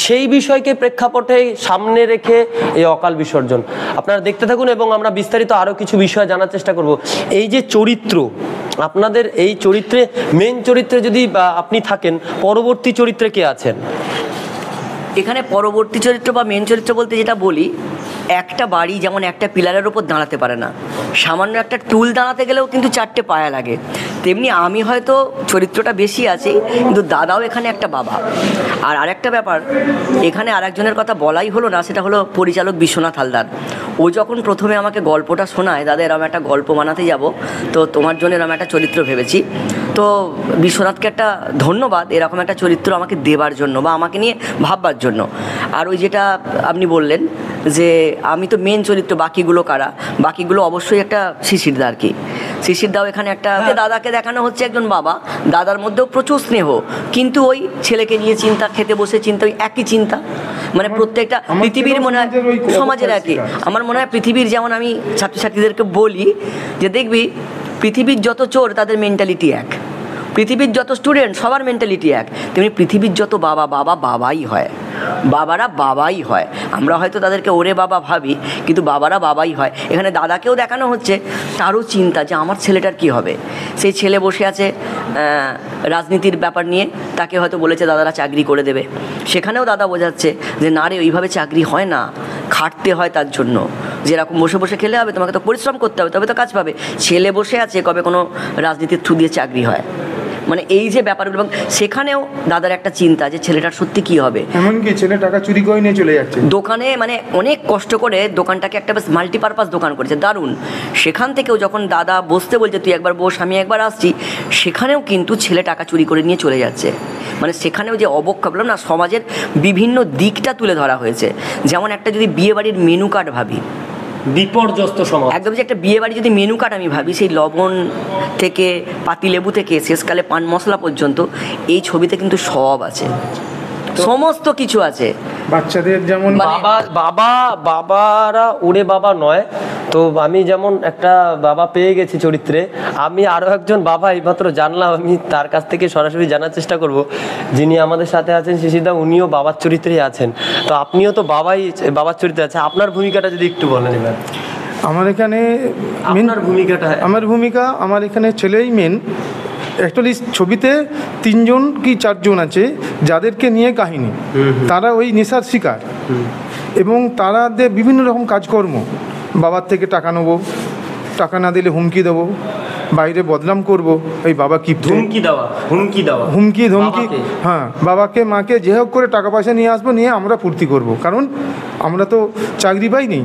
সেই বিষয়কে প্রেক্ষাপটে সামনে রেখে এই অকাল বিসর্জন। আপনারা দেখতে থাকুন এবং আমরা বিস্তারিত আরও কিছু বিষয় জানার চেষ্টা করব। এই যে চরিত্র, আপনাদের এই চরিত্রে, মেন চরিত্রে যদি আপনি থাকেন, পরবর্তী চরিত্রে কে আছেন? এখানে পরবর্তী চরিত্র বা মেন চরিত্র বলতে যেটা বলি, একটা বাড়ি যেমন একটা পিলারের ওপর দাঁড়াতে পারে না, সামান্য একটা টুল দাঁড়াতে গেলেও কিন্তু 4টে পায়া লাগে। তেমনি আমি হয়তো চরিত্রটা বেশি আছি, কিন্তু দাদাও এখানে একটা বাবা। আর আরেকটা ব্যাপার, এখানে আরেকজনের কথা বলাই হলো না, সেটা হলো পরিচালক বিশ্বনাথ হালদার। ও যখন প্রথমে আমাকে গল্পটা শোনায়, দাদা এরকম একটা গল্প বানাতে যাব, তো তোমার জন্য এরকম একটা চরিত্র ভেবেছি, তো বিশ্বনাথকে একটা ধন্যবাদ এরকম একটা চরিত্র আমাকে দেবার জন্য বা আমাকে নিয়ে ভাববার জন্য। আর ওই যেটা আপনি বললেন যে আমি তো মেন চরিত্র, বাকিগুলো কারা, বাকিগুলো অবশ্যই একটা শিশিরদা আর কি। শিশিরদাও এখানে একটা, দাদাকে দেখানো হচ্ছে একজন বাবা, দাদার মধ্যেও প্রচুর স্নেহ, কিন্তু ওই ছেলেকে নিয়ে চিন্তা, খেতে বসে চিন্তা, ওই একই চিন্তা, মানে প্রত্যেকটা পৃথিবীর মনে হয় সমাজের একই। আমার মনে হয় পৃথিবীর, যেমন আমি ছাত্রছাত্রীদেরকে বলি যে দেখবি পৃথিবীর যত চোর তাদের মেন্টালিটি এক, পৃথিবীর যত স্টুডেন্ট সবার মেন্টালিটি এক, তেমনি পৃথিবীর যত বাবা, বাবাই হয়, বাবারা বাবাই হয়। আমরা হয়তো তাদেরকে ওরে বাবা ভাবি, কিন্তু বাবারা বাবাই হয়। এখানে দাদাকেও দেখানো হচ্ছে তারও চিন্তা যে আমার ছেলেটার কি হবে। সেই ছেলে বসে আছে রাজনীতির ব্যাপার নিয়ে, তাকে হয়তো বলেছে দাদারা চাকরি করে দেবে, সেখানেও দাদা বোঝাচ্ছে যে না রে, ওইভাবে চাকরি হয় না, খাটতে হয় তার জন্য। যেরকম বসে বসে খেলে হবে, তোমাকে তো পরিশ্রম করতে হবে, তবে তো কাজ পাবে। ছেলে বসে আছে, কবে কোনো রাজনীতির থ্রু দিয়ে চাকরি হয়, মানে এই যে ব্যাপারগুলো। এবং সেখানেও দাদার একটা চিন্তা যে ছেলেটার সত্যি কি হবে। এমনকি ছেলে টাকা চুরি করে নিয়ে চলে যাচ্ছে দোকানে, মানে অনেক কষ্ট করে দোকানটাকে একটা বেশ মাল্টিপারপাস দোকান করেছে, দারুণ। সেখান থেকেও যখন দাদা বসতে বলছে তুই একবার বস, আমি একবার আসছি, সেখানেও কিন্তু ছেলে টাকা চুরি করে নিয়ে চলে যাচ্ছে। মানে সেখানেও যে অবক্ষা, বললাম না, সমাজের বিভিন্ন দিকটা তুলে ধরা হয়েছে। যেমন একটা যদি বিয়ে বাড়ির মেনু কার্ড ভাবি, বিপর্যস্ত সমাজ, একদম যে একটা বিয়ে বাড়ি যদি মেনু কার্ড আমি ভাবি, সেই লবণ থেকে পাতিলেবু থেকে শেষকালে পান মশলা পর্যন্ত এই ছবিতে কিন্তু সব আছে, সমস্ত কিছু আছে। বাচ্চাদের যেমন বাবারা ওরে বাবা নয়, তো আমি যেমন একটা বাবা পেয়ে গেছি চরিত্রে, আমি আরও একজন বাবা এইমাত্র জানলাম, আমি তার কাছ থেকে সরাসরি জানার চেষ্টা করব। যিনি আমাদের সাথে আছেন শিশিরদা, উনিও বাবার চরিত্রেই আছেন, তো আপনিও তো বাবার চরিত্রে আছেন, আপনার ভূমিকাটা যদি একটু বলেন এবার। আমার এখানে আপনার ভূমিকাটা, আমার এখানে ছেলেই মেন। অ্যাকচুয়ালি ছবিতে 3জন কি 4জন আছে যাদেরকে নিয়ে কাহিনী, তারা ওই নেশার শিকার, এবং তারাদের বিভিন্ন রকম কাজকর্ম, বাবার থেকে টাকা নেবো, টাকা না দিলে হুমকি দেবো, বাইরে বদনাম করব, এই বাবা কি হুমকি ধমকি, হ্যাঁ, বাবাকে মাকে যে হোক করে টাকা পয়সা নিয়ে আসবো, নিয়ে আমরা ফুর্তি করব, কারণ আমরা তো চাকরি পাইনি,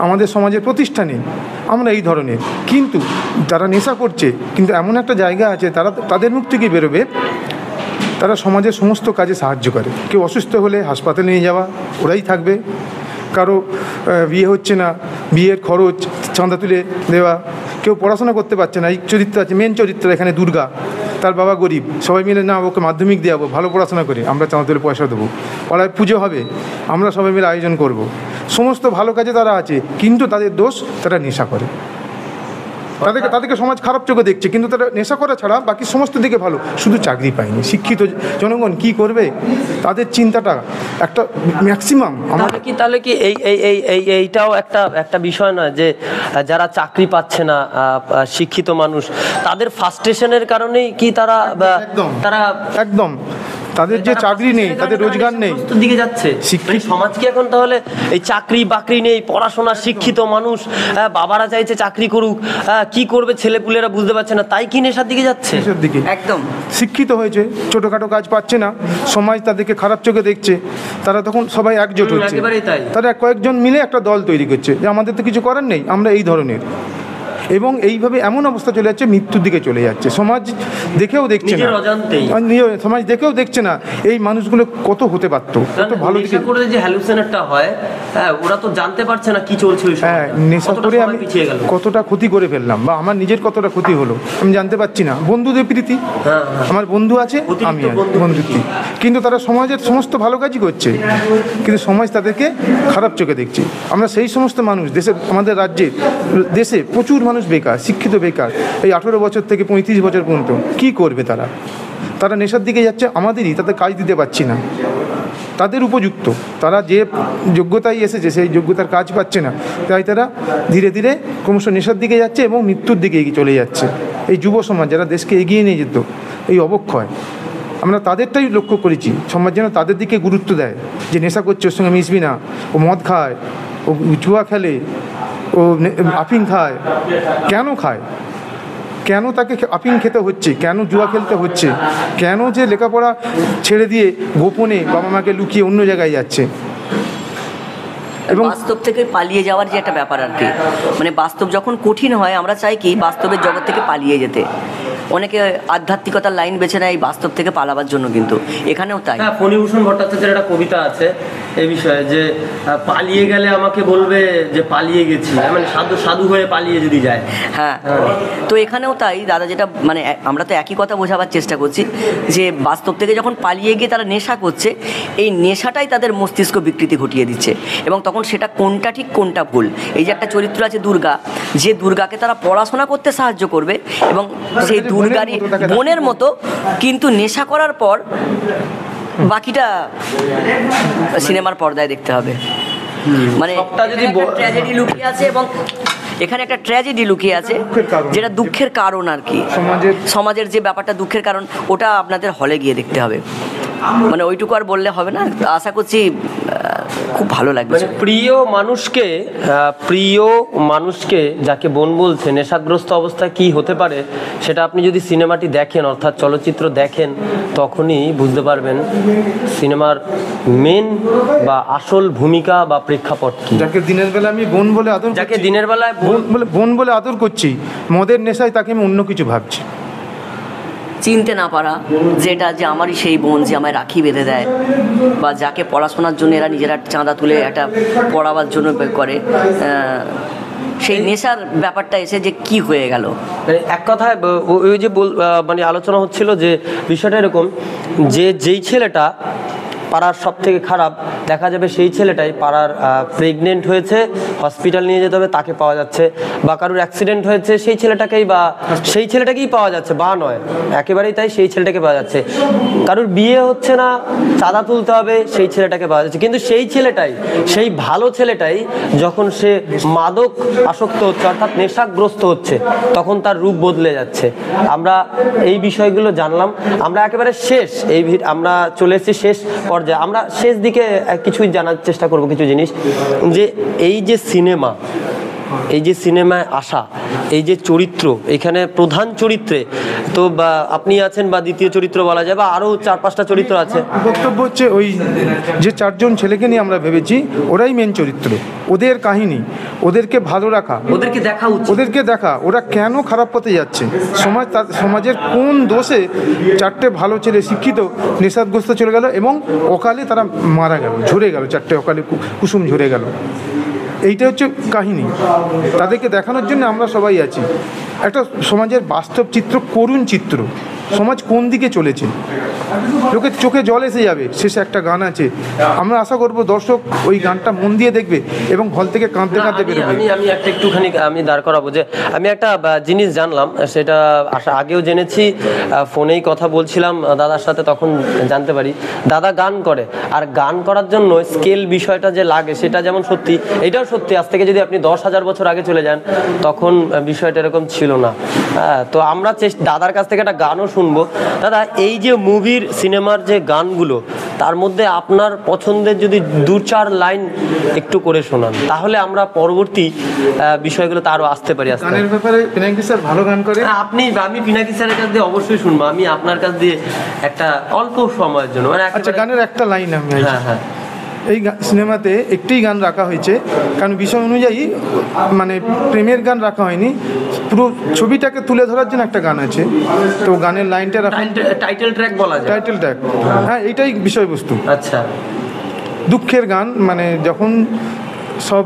আমাদের সমাজের প্রতিষ্ঠা নেই, আমরা এই ধরনের। কিন্তু যারা নেশা করছে, কিন্তু এমন একটা জায়গা আছে, তাদের মুখ থেকে বেরোবে, তারা সমাজের সমস্ত কাজে সাহায্য করে। কেউ অসুস্থ হলে হাসপাতালে নিয়ে যাওয়া, ওরাই থাকবে। কারো বিয়ে হচ্ছে না, বিয়ের খরচ চাঁদা তুলে দেওয়া। কেউ পড়াশোনা করতে পারছে না, এই চরিত্র আছে, মেন চরিত্র এখানে দুর্গা, তার বাবা গরিব, সবাই মিলে না ওকে মাধ্যমিক দেওয়াবো, ভালো পড়াশোনা করে আমরা চাঁদা তুলে পয়সা দেবো, পাড়ায় পুজো হবে, আমরা সবাই মিলে আয়োজন করব। সমস্ত ভালো কাজে তারা আছে, কিন্তু তাদের দোষ, তারা নেশা করে। তাদেরকে সমাজ খারাপ চোখে দেখছে, কিন্তু তারা নেশা করা ছাড়া বাকি সমস্ত দিকে ভালো, শুধু চাকরি পায়নি। শিক্ষিত জনগণ কি করবে, তাদের চিন্তাটা একটা ম্যাক্সিমাম। তাহলে কি এইটাও একটা বিষয় নয় যে যারা চাকরি পাচ্ছে না, শিক্ষিত মানুষ, তাদের ফ্রাস্ট্রেশনের কারণেই কি একদম তাদের যে চাকরি নেই, তাদের রোজগার নেই, দিকে যাচ্ছে সমাজ কি এখন? তাহলে এই চাকরি বাকরি নেই, পড়াশোনা, শিক্ষিত মানুষ, বাবারা চাইছে চাকরি করুক, কি করবে ছেলেপুলেরা বুঝতে পারছে না, তাই কি নেশার দিকে যাচ্ছে? একদম শিক্ষিত হয়েছে, ছোটোখাটো কাজ পাচ্ছে না, সমাজ তাদেরকে খারাপ চোখে দেখছে, তারা তখন সবাই একজোট হচ্ছে, তারা কয়েকজন মিলে একটা দল তৈরি করছে যে আমাদের তো কিছু করার নেই, আমরা এই ধরনের। এবং এইভাবে এমন অবস্থা চলে যাচ্ছে, মৃত্যুর দিকে চলে যাচ্ছে। সমাজ দেখেও দেখছে না, সমাজ দেখেও দেখছে না এই মানুষগুলো কত হতে পারত, কত ভালো দিকে করে যে হ্যালুসিনেটটা হয়, ওরা তো জানতে পারছে না কি চলছে। হ্যাঁ, নেশা করে আমি কতটা ক্ষতি করে ফেললাম, বা আমার নিজের কতটা ক্ষতি হলো আমি জানতে পারছি না। বন্ধুদের প্রীতি, আমার বন্ধু আছে, আমি বন্ধুত্ব, কিন্তু তারা সমাজের সমস্ত ভালো কাজই করছে, কিন্তু সমাজ তাদেরকে খারাপ চোখে দেখছে। আমরা সেই সমস্ত মানুষ, আমাদের দেশে প্রচুর মানুষ বেকার, শিক্ষিত বেকার, এই 18 বছর থেকে 35 বছর পর্যন্ত কি করবে তারা নেশার দিকে যাচ্ছে, আমাদেরই তাদের কাজ দিতে পারছি না, তাদের উপযুক্ত, তারা যে যোগ্যতায় এসেছে সেই যোগ্যতার কাজ পাচ্ছে না, তাই তারা ধীরে ধীরে ক্রমশ নেশার দিকে যাচ্ছে এবং মৃত্যুর দিকে এগিয়ে চলে যাচ্ছে। এই যুব সমাজ যারা দেশকে এগিয়ে নিয়ে যেত, এই অবক্ষয় আমরা তাদেরটাই লক্ষ্য করেছি। সমাজ যেন তাদের দিকে গুরুত্ব দেয়, যে নেশা করছে ওর সঙ্গে মিশবি না, ও মদ খায়, ও জুয়া খেলে, ও আফিং খায়, কেন খায়, কেন তাকে আফিং খেতে হচ্ছে, কেন জুয়া খেলতে হচ্ছে, কেন যে লেখাপড়া ছেড়ে দিয়ে গোপনে বাবা মাকে লুকিয়ে অন্য জায়গায় যাচ্ছে। এবং বাস্তব থেকে পালিয়ে যাওয়ার যে একটা ব্যাপার আর কি, মানে বাস্তব যখন কঠিন হয় আমরা চাই কি বাস্তবের জগৎ থেকে পালিয়ে যেতে। অনেকে আধ্যাত্মিকতার লাইন বেছে নেয় এই বাস্তব থেকে পালাবার জন্য, কিন্তু এখানেও তাই। হ্যাঁ, ফণীভূষণ ভট্টাচার্যের একটা কবিতা আছে এই বিষয়ে যে পালিয়ে গেলে আমাকে বলবে যে পালিয়ে গেছি, মানে সাধু সাধু হয়ে পালিয়ে যদি যায়। হ্যাঁ, তো এখানেও তাই দাদা, যেটা মানে আমরা তো একই কথা বোঝাবার চেষ্টা করছি যে বাস্তব থেকে যখন পালিয়ে গিয়ে তারা নেশা করছে, এই নেশাটাই তাদের মস্তিষ্ক বিকৃতি ঘটিয়ে দিচ্ছে, এবং তখন সেটা কোনটা ঠিক কোনটা ভুল। এই যে একটা চরিত্র আছে দুর্গা, যে দুর্গাকে তারা পড়াশোনা করতে সাহায্য করবে এবং সেই দুর্গারই বোনের মতো, কিন্তু নেশা করার পর বাকিটা সিনেমার পর্দায় দেখতে হবে। মানে যদি ট্র্যাজেডি লুকিয়ে আছে, এবং এখানে একটা ট্র্যাজেডি লুকিয়ে আছে যেটা দুঃখের কারণ আর কি, সমাজের যে ব্যাপারটা দুঃখের কারণ, ওটা আপনাদের হলে গিয়ে দেখতে হবে। মানে ওইটুকু আর বললে হবে না, আশা করছি খুব ভালো লাগবে। মানে প্রিয় মানুষকে যাকে বোন বলছে, নেশাগ্রস্ত অবস্থায় কি হতে পারে সেটা আপনি যদি সিনেমাটি দেখেন, অর্থাৎ চলচ্চিত্র দেখেন, তখনই বুঝতে পারবেন সিনেমার মেন বা আসল ভূমিকা বা প্রেক্ষাপট কি। যাকে দিনের বেলা আমি বোন বলে আদর, যাকে দিনের বেলায় বোন বলে আদর করছি, মদের নেশায় তাকে আমি অন্য কিছু ভাবছি। চিনতে না পারা, যেটা যে আমারই সেই বোন যে আমায় রাখি বেঁধে দেয়, বা যাকে পড়াশোনার জন্য এরা নিজেরা চাঁদা তুলে একটা পড়াবার জন্য করে, সেই নেশার ব্যাপারটা এসে যে কি হয়ে গেল। এক কথায় ওই যে মানে আলোচনা হচ্ছিল যে বিষয়টা এরকম যে যেই ছেলেটা পাড়ার সব থেকে খারাপ, দেখা যাবে সেই ছেলেটাই পাড়ার প্রেগনেন্ট হয়েছে, হসপিটাল নিয়ে যেতে হবে, তাকে পাওয়া যাচ্ছে, বা কারোর অ্যাক্সিডেন্ট হয়েছে সেই ছেলেটাকেই পাওয়া যাচ্ছে, বা নয় একেবারেই তাই, সেই ছেলেটাকে পাওয়া যাচ্ছে। কারোর বিয়ে হচ্ছে না, চাঁদা তুলতে হবে, সেই ছেলেটাকে পাওয়া যাচ্ছে। কিন্তু সেই ছেলেটাই, সেই ভালো ছেলেটাই যখন সে মাদক আসক্ত হচ্ছে, অর্থাৎ নেশাগ্রস্ত হচ্ছে, তখন তার রূপ বদলে যাচ্ছে। আমরা এই বিষয়গুলো জানলাম। আমরা একেবারে আমরা চলে এসেছি শেষ পর্যায়ে। আমরা শেষ দিকে কিছুই জানার চেষ্টা করব, কিছু জিনিস, যে এই যে সিনেমায় আসা এই যে চরিত্র, এখানে প্রধান চরিত্রে তো বা আপনি আছেন, বা দ্বিতীয় চরিত্র বলা যায়, বা আরও 4-5টা চরিত্র আছে। বক্তব্য হচ্ছে ওই যে 4জন ছেলেকে নিয়ে আমরা ভেবেছি ওরাই মেন চরিত্র, ওদের কাহিনী, ওদেরকে ভালো রাখা, ওদেরকে দেখা ওরা কেন খারাপ পথে যাচ্ছে, সমাজের কোন দোষে 4টে ভালো ছেলে শিক্ষিত নেশাগ্রস্ত চলে গেল এবং অকালে তারা মারা গেল, ঝরে গেল, 4টে অকালে কুসুম ঝরে গেল। এইটা হচ্ছে কাহিনী, তাদেরকে দেখানোর জন্য আমরা সবাই আছি। একটা সমাজের বাস্তব চিত্র, করুণ চিত্র, সমাজ কোন দিকে চলেছে, লোকের চোখে জল এসে যাবে। শেষে একটা গান আছে, আমরা আশা করব দর্শক ওই গানটা মন দিয়ে দেখবে এবং হল থেকে কাঁদতে কাঁদতে বেরোবে। আমি একটুখানি দাঁড় করাবো যে আমি একটা জিনিস জানলাম, সেটা আগেও জেনেছি, ফোনেই কথা বলছিলাম দাদার সাথে, তখন জানতে পারি দাদা গান করে, আর গান করার জন্য স্কেল বিষয়টা যে লাগে সেটা যেমন সত্যি, এটাও সত্যি। আজ থেকে যদি আপনি 10,000 বছর আগে চলে যান, তখন বিষয়টা এরকম ছিল না। তো আমরা দাদার কাছ থেকে একটা গানও শুনবো। দাদা, এই যে সিনেমার যে গানগুলো, তার মধ্যে আপনার পছন্দের যদি 2-4 লাইন একটু করে শোনান, তাহলে আমরা পরবর্তী বিষয়গুলো তারও আসতে পারি। গানের ব্যাপারে পিনাকি স্যার ভালো গান করে। আমি পিনাকি স্যারের কাছ দিয়ে অবশ্যই শুনবো। আমি আপনার কাছ দিয়ে একটা অল্প সময়ের জন্য, আচ্ছা, গানের একটা লাইন আমি, হ্যাঁ, এই সিনেমাতে একটি গান রাখা হয়েছে, কারণ বিষয় অনুযায়ী মানে প্রেমের গান রাখা হয়নি, পুরো ছবিটাকে তুলে ধরার জন্য একটা গান আছে। তো গানের লাইনটা টাইটেল ট্র্যাক বলা যায়, টাইটেল ট্র্যাক, হ্যাঁ, এইটাই বিষয়বস্তু। আচ্ছা, দুঃখের গান, মানে যখন সব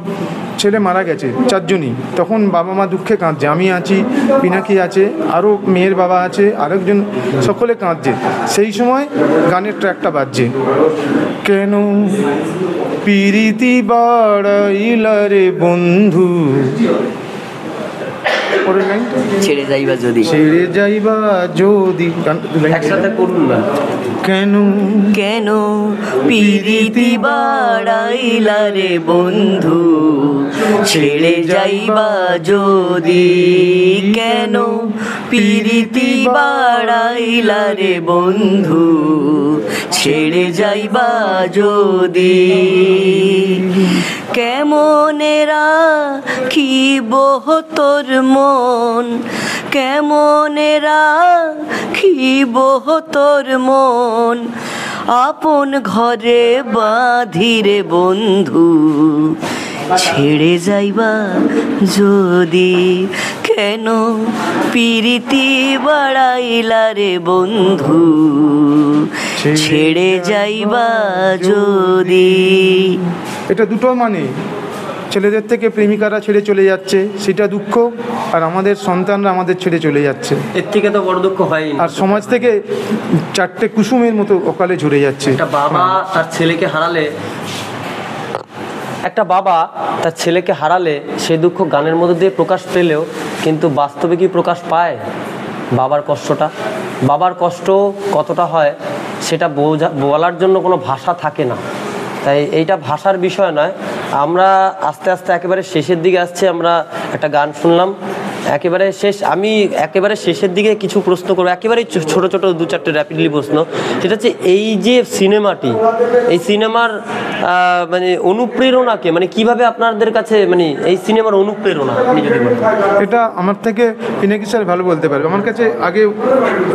ছেলে মারা গেছে 4জনই, তখন বাবা মা দুঃখে কাঁদছে, আমি আছি, পিনাকি আছে, আরও মেয়ের বাবা আছে, আরেকজন, সকলে কাঁদছে। সেই সময় গানের ট্র্যাকটা বাজছে, কেন পিরিতি বাড়াইলা রে বন্ধু, ছেড়ে যাইবা যদি একসাথে করুন না, কেন পিরিতি বাড়াইলা রে বন্ধু, ছেড়ে যাইবা যদি, কেন পিরিতি বাড়াইলা রে বন্ধু, ছেড়ে যাইবা যদি, কেমনে রাখিব তোর মন, কেমনে রাখিব তোর মন আপন ঘরে বাঁধিরে বন্ধু ছেড়ে যাইবা যদি কেন পিরিতি বাড়াইলা রে বন্ধু ছেড়ে যাইবা যদি। এটা দুটো মানে, ছেলেদের থেকে প্রেমিকারা ছেড়ে চলে যাচ্ছে সেটা দুঃখ, আর আমাদের সন্তানরা আমাদের ছেড়ে চলে যাচ্ছে, এর থেকে তো বড় দুঃখ হয়। আর সমাজ থেকে চারটে কুসুমের মতো অকালে ঝরে যাচ্ছে। একটা বাবা তার ছেলেকে হারালে, একটা বাবা তার ছেলেকে হারালে সেই দুঃখ গানের মধ্যে দিয়ে প্রকাশ পেলেও কিন্তু বাস্তবে কি প্রকাশ পায়? বাবার কষ্টটা, বাবার কষ্ট কতটা হয় সেটা বলার জন্য কোনো ভাষা থাকে না। তাই এইটা ভাষার বিষয় নয়। আমরা আস্তে আস্তে একেবারে শেষের দিকে আসছি, আমরা একটা গান শুনলাম একেবারে শেষ। আমি একেবারে শেষের দিকে কিছু প্রশ্ন করবো, একেবারে ছোট ছোট দু চারটে র্যাপিডলি প্রশ্ন। সেটা হচ্ছে এই যে সিনেমাটি, এই সিনেমার মানে অনুপ্রেরণাকে, মানে কিভাবে আপনাদের কাছে মানে এই সিনেমার অনুপ্রেরণা আপনি যদি বলেন। এটা আমার থেকে পিনাকি স্যার ভালো বলতে পারবে। আমার কাছে আগে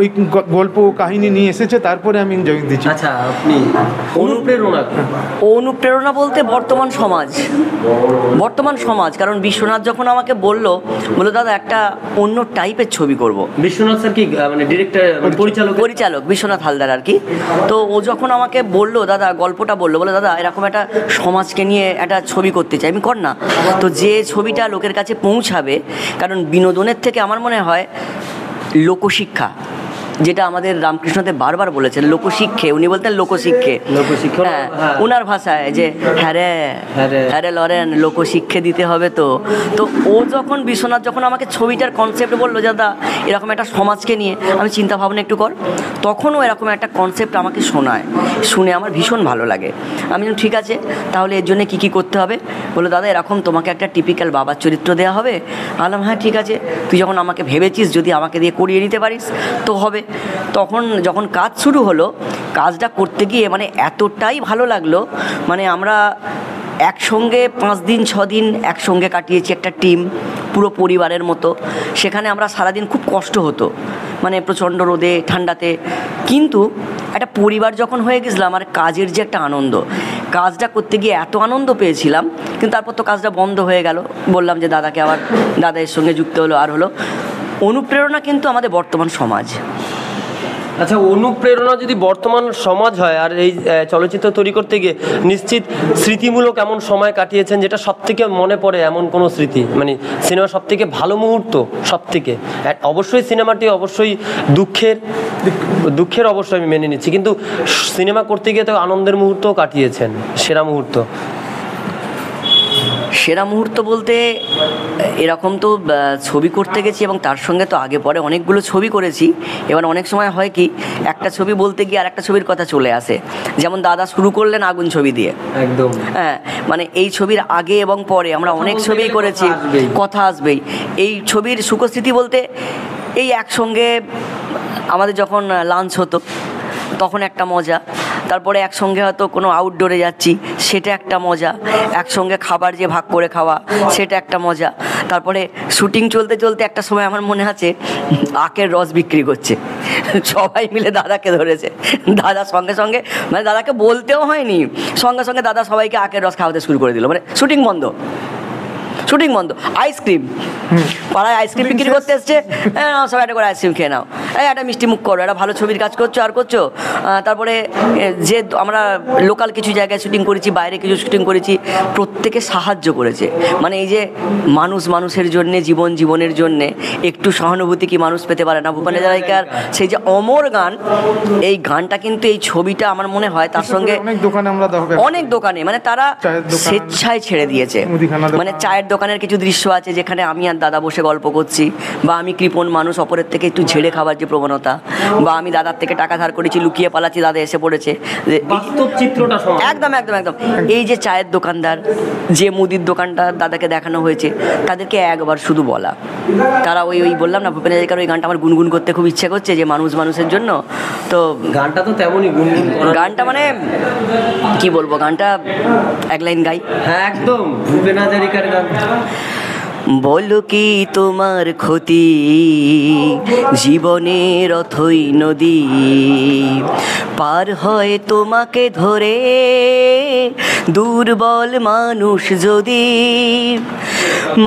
ওই গল্প কাহিনী নিয়ে এসেছে, তারপরে আমি জয়েন দিচ্ছি। আচ্ছা, আপনি অনুপ্রেরণা অনুপ্রেরণা বলতে বর্তমান সমাজ, কারণ বিশ্বনাথ যখন আমাকে বললো দাদা একটা অন্য টাইপের ছবি করব। বিশ্বনাথ স্যার কি মানে ডিরেক্টর, পরিচালক বিশ্বনাথ হালদার আর কি। তো ও যখন আমাকে বললো দাদা গল্পটা বলে দাদা এরকম একটা সমাজকে নিয়ে একটা ছবি করতে চাই। আমি কর না, তো যে ছবিটা লোকের কাছে পৌঁছাবে, কারণ বিনোদনের থেকে আমার মনে হয় লোকশিক্ষা, যেটা আমাদের রামকৃষ্ণদেব বারবার বলেছেন, লোকশিক্ষে, উনি বলতেন লোকশিক্ষে, হ্যাঁ ওনার ভাষায় যে হ্যাঁ রে লরেন লোকশিক্ষে দিতে হবে। তো ও যখন বিশ্বনাথ যখন আমাকে ছবিটার কনসেপ্ট বললো দাদা এরকম একটা সমাজকে নিয়ে আমি চিন্তা ভাবনা একটু কর, তখনও এরকম একটা কনসেপ্ট আমাকে শুনে আমার ভীষণ ভালো লাগে। আমি ঠিক আছে তাহলে এর জন্য কী করতে হবে, বললো দাদা এরকম তোমাকে একটা টিপিক্যাল বাবার চরিত্র দেওয়া হবে। বললাম হ্যাঁ ঠিক আছে, তুই যখন আমাকে ভেবেছিস যদি আমাকে দিয়ে করিয়ে নিতে পারিস তো হবে। তখন যখন কাজ শুরু হলো, কাজটা করতে গিয়ে মানে এতটাই ভালো লাগলো, মানে আমরা একসঙ্গে 5 দিন 6 দিন একসঙ্গে কাটিয়েছি, একটা টিম পুরো পরিবারের মতো। সেখানে আমরা সারাদিন খুব কষ্ট হতো, মানে প্রচণ্ড রোদে ঠান্ডাতে, কিন্তু একটা পরিবার যখন হয়ে গেছিলাম আর কাজের যে একটা আনন্দ, কাজটা করতে গিয়ে এত আনন্দ পেয়েছিলাম। কিন্তু তারপর তো কাজটা বন্ধ হয়ে গেল, বললাম যে দাদাকে আবার দাদা এর সঙ্গে যুক্ত হলো আর হলো। অনুপ্রেরণা কিন্তু আমাদের বর্তমান সমাজ। আচ্ছা, অনুপ্রেরণা যদি বর্তমান সমাজ হয়, আর এই চলচ্চিত্র তৈরি করতে গিয়ে নিশ্চিত স্মৃতিমূলক এমন সময় কাটিয়েছেন যেটা সব থেকে মনে পড়ে, এমন কোনো স্মৃতি, মানে সিনেমার সব থেকে ভালো মুহূর্ত, সব থেকে অবশ্যই সিনেমাটি অবশ্যই দুঃখের অবশ্যই আমি মেনে নিচ্ছি, কিন্তু সিনেমা করতে গিয়ে তো আনন্দের মুহূর্তও কাটিয়েছেন, সেরা মুহূর্ত বলতে এরকম তো ছবি করতে গেছি এবং তার সঙ্গে তো আগে পরে অনেকগুলো ছবি করেছি। এবার অনেক সময় হয় কি একটা ছবি বলতে গিয়ে আর একটা ছবির কথা চলে আসে, যেমন দাদা শুরু করলেন আগুন ছবি দিয়ে, একদম হ্যাঁ, মানে এই ছবির আগে এবং পরে আমরা অনেক ছবি করেছি, কথা আসবেই। এই ছবির সুখস্মৃতি বলতে এই একসঙ্গে আমাদের যখন লাঞ্চ হতো তখন একটা মজা, তারপরে একসঙ্গে হয়তো কোনো আউটডোরে যাচ্ছি সেটা একটা মজা, একসঙ্গে খাবার যে ভাগ করে খাওয়া সেটা একটা মজা। তারপরে শুটিং চলতে চলতে একটা সময় আমার মনে আছে আখের রস বিক্রি করছে, সবাই মিলে দাদাকে ধরেছে, দাদা সঙ্গে সঙ্গে মানে দাদাকে বলতেও হয়নি, সঙ্গে সঙ্গে দাদা সবাইকে আখের রস খাওয়াতে শুরু করে দিল, মানে শুটিং বন্ধ। আইসক্রিম, পাড়ায় আইসক্রিম বিক্রি করতে এসছে, হ্যাঁ সবাই একটা করে আইসক্রিম খেয়ে নাও, একটা মিষ্টি মুখ করো, একটা ভালো ছবির কাজ করছো। তারপরে যে আমরা লোকাল কিছু জায়গায় শুটিং করেছি, বাইরে কিছু শুটিং করেছি, প্রত্যেকে সাহায্য করেছে। মানে এই যে মানুষের জন্যে, জীবনের জন্যে একটু সহানুভূতি কি মানুষ পেতে পারে না? ভূপেন হাজারিকার সেই যে অমর গান, এই গানটা কিন্তু এই ছবিটা আমার মনে হয় তার সঙ্গে অনেক দোকানে মানে তারা স্বেচ্ছায় ছেড়ে দিয়েছে। মানে চায়ের দোকানের কিছু দৃশ্য আছে যেখানে আমি আর দাদা বসে গল্প করছি, বা আমি কৃপণ মানুষ অপরের থেকে একটু ঝেড়ে খাবার যে প্রবণতা, বা আমি দাদার থেকে টাকা ধার করেছি লুকিয়ে পালাচ্ছি, দাদা এসে পড়েছে, বাস্তব চিত্রটা একদম। এই যে চায়ের দোকানদার, যে মুদির দোকানদার দাদাকে দেখানো হয়েছে, তাদেরকে একবার শুধু বলা, তারা ওই বললাম না ভূপেন হাজারিকার ওই গানটা আমার গুনগুন করতে খুব ইচ্ছে করছে, যে মানুষের জন্য। তো গানটা তো তেমনই গুনগুন, গানটা মানে কি বলবো, গানটা এক লাইন গাই। হ্যাঁ একদম ভূপেন হাজারিকার গান। বলো কি তোমার ক্ষতি, জীবনের অথই নদী পার হয় তোমাকে ধরে, দুর্বল মানুষ যদি,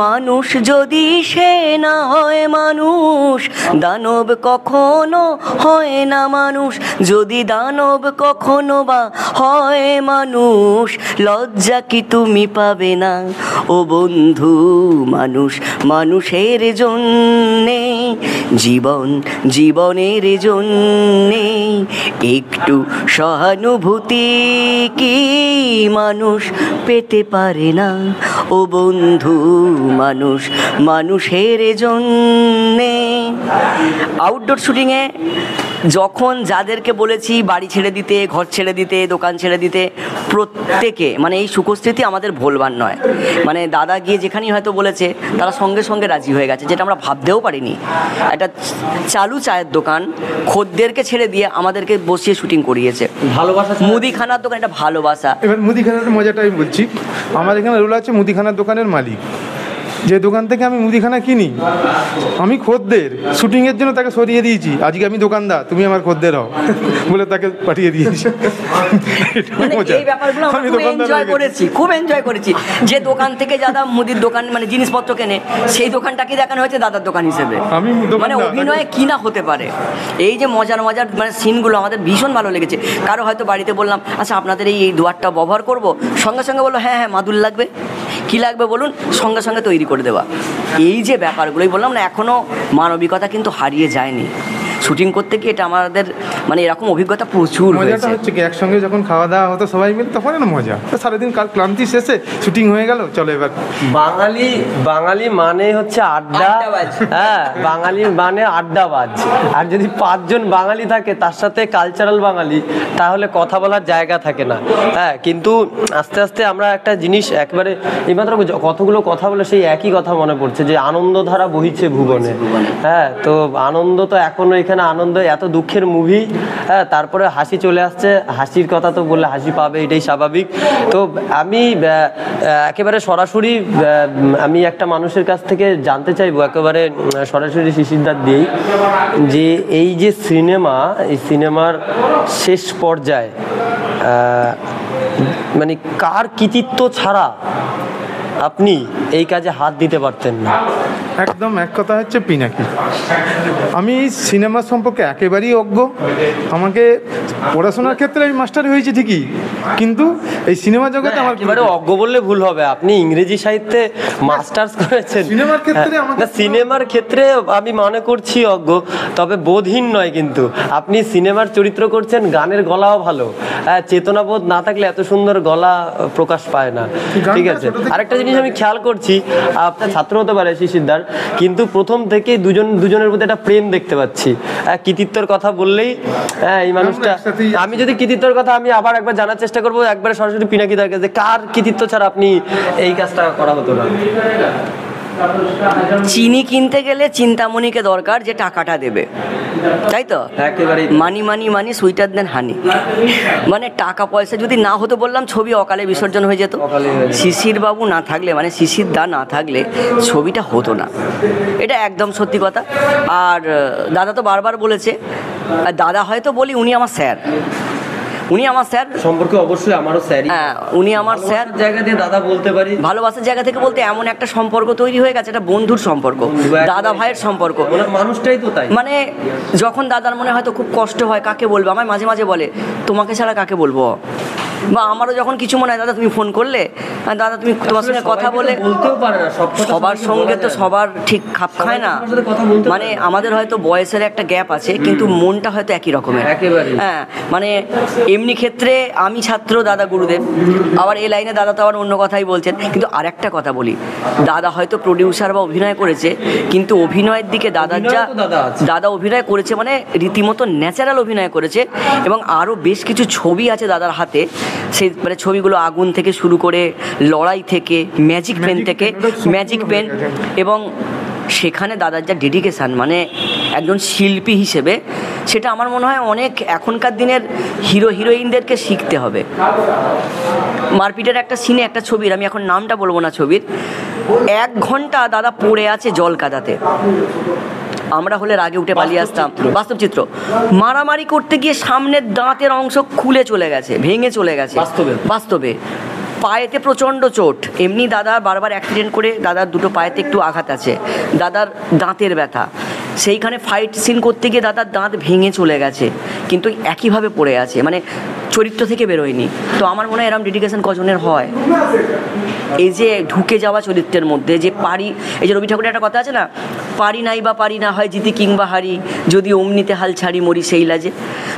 মানুষ যদি সে না হয় মানুষ, দানব কখনো হয় না মানুষ, যদি দানব কখনো বা হয় মানুষ, লজ্জা কি তুমি পাবে না ও বন্ধু? মানুষ মানুষের জন্যে, জীবন জীবনের জন্যে, একটু সহানুভূতি কি মানুষ পেতে পারে না ও বন্ধু? মানুষ মানুষের জন্যে। আউটডোর শুটিংয়ে যখন যাদেরকে বলেছি বাড়ি ছেড়ে দিতে, ঘর ছেড়ে দিতে, দোকান ছেড়ে দিতে, প্রত্যেকে মানে এই সুখস্মৃতি আমাদের ভোলবার নয়। মানে দাদা গিয়ে যেখানেই হয়তো বলেছে তারা সঙ্গে সঙ্গে রাজি হয়ে গেছে, যেটা আমরা ভাবতেও পারিনি। একটা চালু চায়ের দোকান খদ্দেরকে ছেড়ে দিয়ে আমাদেরকে বসিয়ে শুটিং করিয়েছে। ভালোবাসা, মুদিখানার দোকান, এটা ভালোবাসা। এবার মুদিখানার মজাটা আমি বলছি। আমার এখানে রোল আছে মুদিখানার দোকানের মালিক, যে দোকান থেকে আমি মুদিখানা কিনি, আমি খদ্দের, শুটিংয়ের জন্য তাকে সরিয়ে দিয়েছি। আজকে আমি দোকানদার, তুমি আমার খদ্দের হও বলে তাকে পাঠিয়ে দিয়েছি। মানে এই ব্যাপারগুলো আমরা খুব এনজয় করেছি, খুব এনজয় করেছি। যে দোকান থেকে দাদা মুদির দোকান মানে জিনিসপত্র কেনে, সেই দোকানটাকে দেখানো হয়েছে দাদার দোকান হিসেবে। মানে অভিনয়ে কি না হতে পারে। এই যে মজার মজার মানে সিনগুলো আমাদের ভীষণ ভালো লেগেছে। কারো হয়তো বাড়িতে বললাম আচ্ছা আপনাদের এই দুয়ারটা ব্যবহার করব, সঙ্গে সঙ্গে বললো হ্যাঁ হ্যাঁ মাদুর লাগবে, কী লাগবে বলুন, সঙ্গে সঙ্গে তৈরি করে দেওয়া। এই যে ব্যাপারগুলোই বললাম না, এখনও মানবিকতা কিন্তু হারিয়ে যায়নি। শুটিং করতে গিয়ে এটা আমাদের মানে এরকম অভিজ্ঞতা প্রচুর মজাটা হচ্ছে কি একসঙ্গে যখন খাওয়া দাওয়া হতো সবাই মিলে, তখন না মজা। সারাদিন কাল ক্লান্তি শেষে শুটিং হয়ে গেল, চলো এবার। বাঙালি বাঙালি মানে হচ্ছে আড্ডা। হ্যাঁ, বাঙালি মানে আড্ডাবাজ। আর যদি 5 জন বাঙালি থাকে তার সাথে কালচারাল বাঙালি, তাহলে কথা বলার জায়গা থাকে না। হ্যাঁ, কিন্তু আস্তে আস্তে আমরা একটা জিনিস একবারে এইমাত্র কতগুলো কথা বলে সেই একই কথা মনে পড়ছে যে আনন্দধারা বহিছে ভুবনে। হ্যাঁ, তো আনন্দ তো এখনো এখানে আনন্দ, এত দুঃখের মুভি, হ্যাঁ, তারপরে হাসি চলে আসছে। হাসির কথা তো বললে হাসি পাবে, এটাই স্বাভাবিক। তো আমি একেবারে সরাসরি আমি একটা মানুষের কাছ থেকে জানতে চাইবো, একেবারে সরাসরি শিশিরদার দিয়েই, যে এই যে সিনেমা, এই সিনেমার শেষ পর্যায়ে মানে কার কৃতিত্ব ছাড়া আপনি এই কাজে হাত দিতে পারতেন না? একদম এক কথা হচ্ছে পিনাকি। আমি সিনেমা সম্পর্কে একেবারেই অজ্ঞ। আমাকে পড়াশোনার ক্ষেত্রে আমি মাস্টার হয়েছি ঠিকই, কিন্তু এই সিনেমা জগতে আমার একেবারে অজ্ঞ বললে ভুল হবে। আপনি ইংরেজি সাহিত্যে মাস্টার্স করেছেন। সিনেমার ক্ষেত্রে না, সিনেমার ক্ষেত্রে আমি মনে করছি অজ্ঞ, তবে বোধহীন নয়। কিন্তু আপনি সিনেমার চরিত্র করছেন, গানের গলাও ভালো। চেতনাবোধ না থাকলে এত সুন্দর গলা প্রকাশ পায় না। ঠিক আছে, আরেকটা জিনিস আমি খেয়াল করছি, আপনার ছাত্র হতে পারে শিশিরদার, কিন্তু প্রথম থেকে দুজনের প্রতি একটা প্রেম দেখতে পাচ্ছি। কৃতিত্বের কথা বললেই এই মানুষটা, আমি যদি কৃতিত্বের কথা আমি আবার একবার জানার চেষ্টা করবো, একবার সরাসরি পিনাকিদার কাছে, কার কৃতিত্ব ছাড়া আপনি এই কাজটা করা হতো না? চিনি কিনতে গেলে চিন্তামণিকে দরকার, যে টাকাটা দেবে, তাই তো? একেবারে মানি মানি মানি সুইটার দেন হানি। মানে টাকা পয়সা যদি না হতো, বললাম ছবি অকালে বিসর্জন হয়ে যেত। শিশির বাবু না থাকলে, মানে শিশির দা না থাকলে ছবিটা হতো না, এটা একদম সত্যি কথা। আর দাদা তো বারবার বলেছে, দাদা হয়তো বলি উনি আমার স্যার, উনি আমার স্যার সম্পর্কে অবশ্যই আমারও স্যার। হ্যাঁ, উনি আমার স্যার। জায়গা দিয়ে দাদা বলতে পারি, ভালোবাসার জায়গা থেকে বলতে এমন একটা সম্পর্ক তৈরি হয়ে গেছে, একটা বন্ধুর সম্পর্ক, দাদা ভাইয়ের সম্পর্ক। মানুষটাই তো তাই। মানে যখন দাদার মনে হয়তো খুব কষ্ট হয়, কাকে বলবো, আমায় মাঝে মাঝে বলে তোমাকে ছাড়া কাকে বলবো। বা আমারও যখন কিছু মনে হয়, দাদা তুমি ফোন করলে, দাদা তুমি তোমার সঙ্গে কথা বলে, বলতেও পারে না সবার সঙ্গে তো সবার ঠিক খাপ খায় না। মানে আমাদের হয়তো বয়সের একটা গ্যাপ আছে, কিন্তু মনটা হয়তো একই রকমের। হ্যাঁ, মানে এমনি ক্ষেত্রে আমি ছাত্র, দাদা গুরুদেব। আবার এই লাইনে দাদা তো আবার অন্য কথাই বলছেন। কিন্তু আরেকটা কথা বলি, দাদা হয়তো প্রডিউসার বা অভিনয় করেছে, কিন্তু অভিনয়ের দিকে দাদা অভিনয় করেছে মানে রীতিমতো ন্যাচারাল অভিনয় করেছে। এবং আরও বেশ কিছু ছবি আছে দাদার হাতে, সেই মানে ছবিগুলো আগুন থেকে শুরু করে, লড়াই থেকে, ম্যাজিক পেন, এবং সেখানে দাদার যা ডেডিকেশান, মানে একজন শিল্পী হিসেবে, সেটা আমার মনে হয় অনেক এখনকার দিনের হিরো হিরোইনদেরকে শিখতে হবে। মারপিটের একটা সিনে, একটা ছবির, আমি এখন নামটা বলবো না ছবির, 1 ঘন্টা দাদা পড়ে আছে জল কাদাতে। আমরা হলে রাগে উঠে পালিয়ে আসতাম। বাস্তব চিত্র। মারামারি করতে গিয়ে সামনের দাঁতের অংশ খুলে চলে গেছে, ভেঙে চলে গেছে। বাস্তবে পায়েতে প্রচণ্ড চোট। এমনি দাদা বারবার অ্যাক্সিডেন্ট করে দাদার দুটো পায়েতে একটু আঘাত আছে, দাদার দাঁতের ব্যথা, সেইখানে ফাইট সিন করতে গিয়ে দাদার দাঁত ভেঙে চলে গেছে, কিন্তু একইভাবে পড়ে আছে, মানে চরিত্র থেকে বেরোয়নি। তো আমার মনে হয় এরম ডেডিকেশন কজনের হয়? এই যে ঢুকে যাওয়া চরিত্রের মধ্যে যে পারি, এই যে রবি ঠাকুরের একটা কথা আছে না, পারি নাই বা পারি না হয় জিতি কিংবা হারি, যদি অমনিতে হাল ছাড়ি মরি সেই লাজে।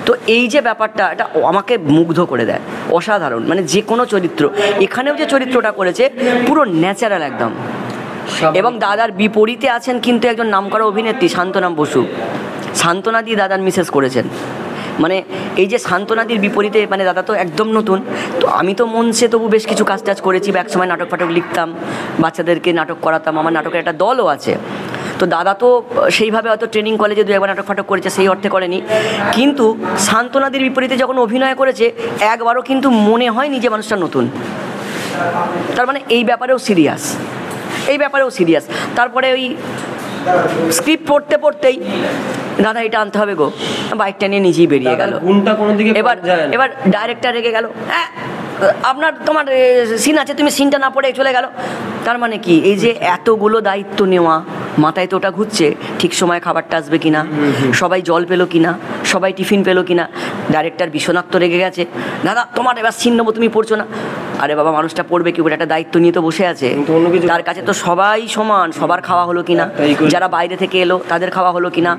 তো এই যে ব্যাপারটা, এটা আমাকে মুগ্ধ করে দেয়, অসাধারণ। মানে যে কোনো চরিত্র, এখানেও যে চরিত্রটা করেছে পুরো ন্যাচারাল একদম। এবং দাদার বিপরীতে আছেন কিন্তু একজন নামকরা অভিনেত্রী শান্তনা বসু। শান্তনা দি দাদার মিসেস করেছেন। মানে এই যে শান্তনাদির বিপরীতে, মানে দাদা তো একদম নতুন, তো আমি তো মঞ্চে তবু বেশ কিছু কাজ টাজ করেছি, বা একসময় নাটক ফাটক লিখতাম, বাচ্চাদেরকে নাটক করাতাম, আমার নাটকের একটা দলও আছে। তো দাদা তো সেইভাবে হয়তো ট্রেনিং কলেজে 2-1 নাটক ফাটক করেছে, সেই অর্থে করেনি। কিন্তু শান্তনাদির বিপরীতে যখন অভিনয় করেছে, একবারও কিন্তু মনে হয়নি যে মানুষটা নতুন। তার মানে এই ব্যাপারেও সিরিয়াস, এই ব্যাপারেও সিরিয়াস। তারপরে ওই স্ক্রিপ্ট পড়তে পড়তেই দাদা এটা আনতে হবে গো, বাইকটা নিয়ে নিজেই বেরিয়ে গেল। এবার ডাইরেক্টর রেগে গেল, হ্যাঁ আপনার তোমার সিন আছে, তুমি সিনটা না পড়ে চলে গেল। তার মানে কি, এই যে এতগুলো দায়িত্ব নেওয়া, মাথায় তো ওটা ঘুরছে, ঠিক সময় খাবারটা আসবে কিনা, সবাই জল পেলো কিনা, সবাই টিফিন পেলো কিনা। ডাইরেক্টর বিশ্বনাথ রেগে গেছে, দাদা তোমার এবার সিন নেবো, তুমি পড়ছো না। আরে বাবা, মানুষটা পড়বে কি, ওটা একটা দায়িত্ব নিয়ে তো বসে আছে, তার কাছে তো সবাই সমান, সবার খাওয়া হলো কিনা, যারা বাইরে থেকে এলো তাদের খাওয়া হলো কিনা,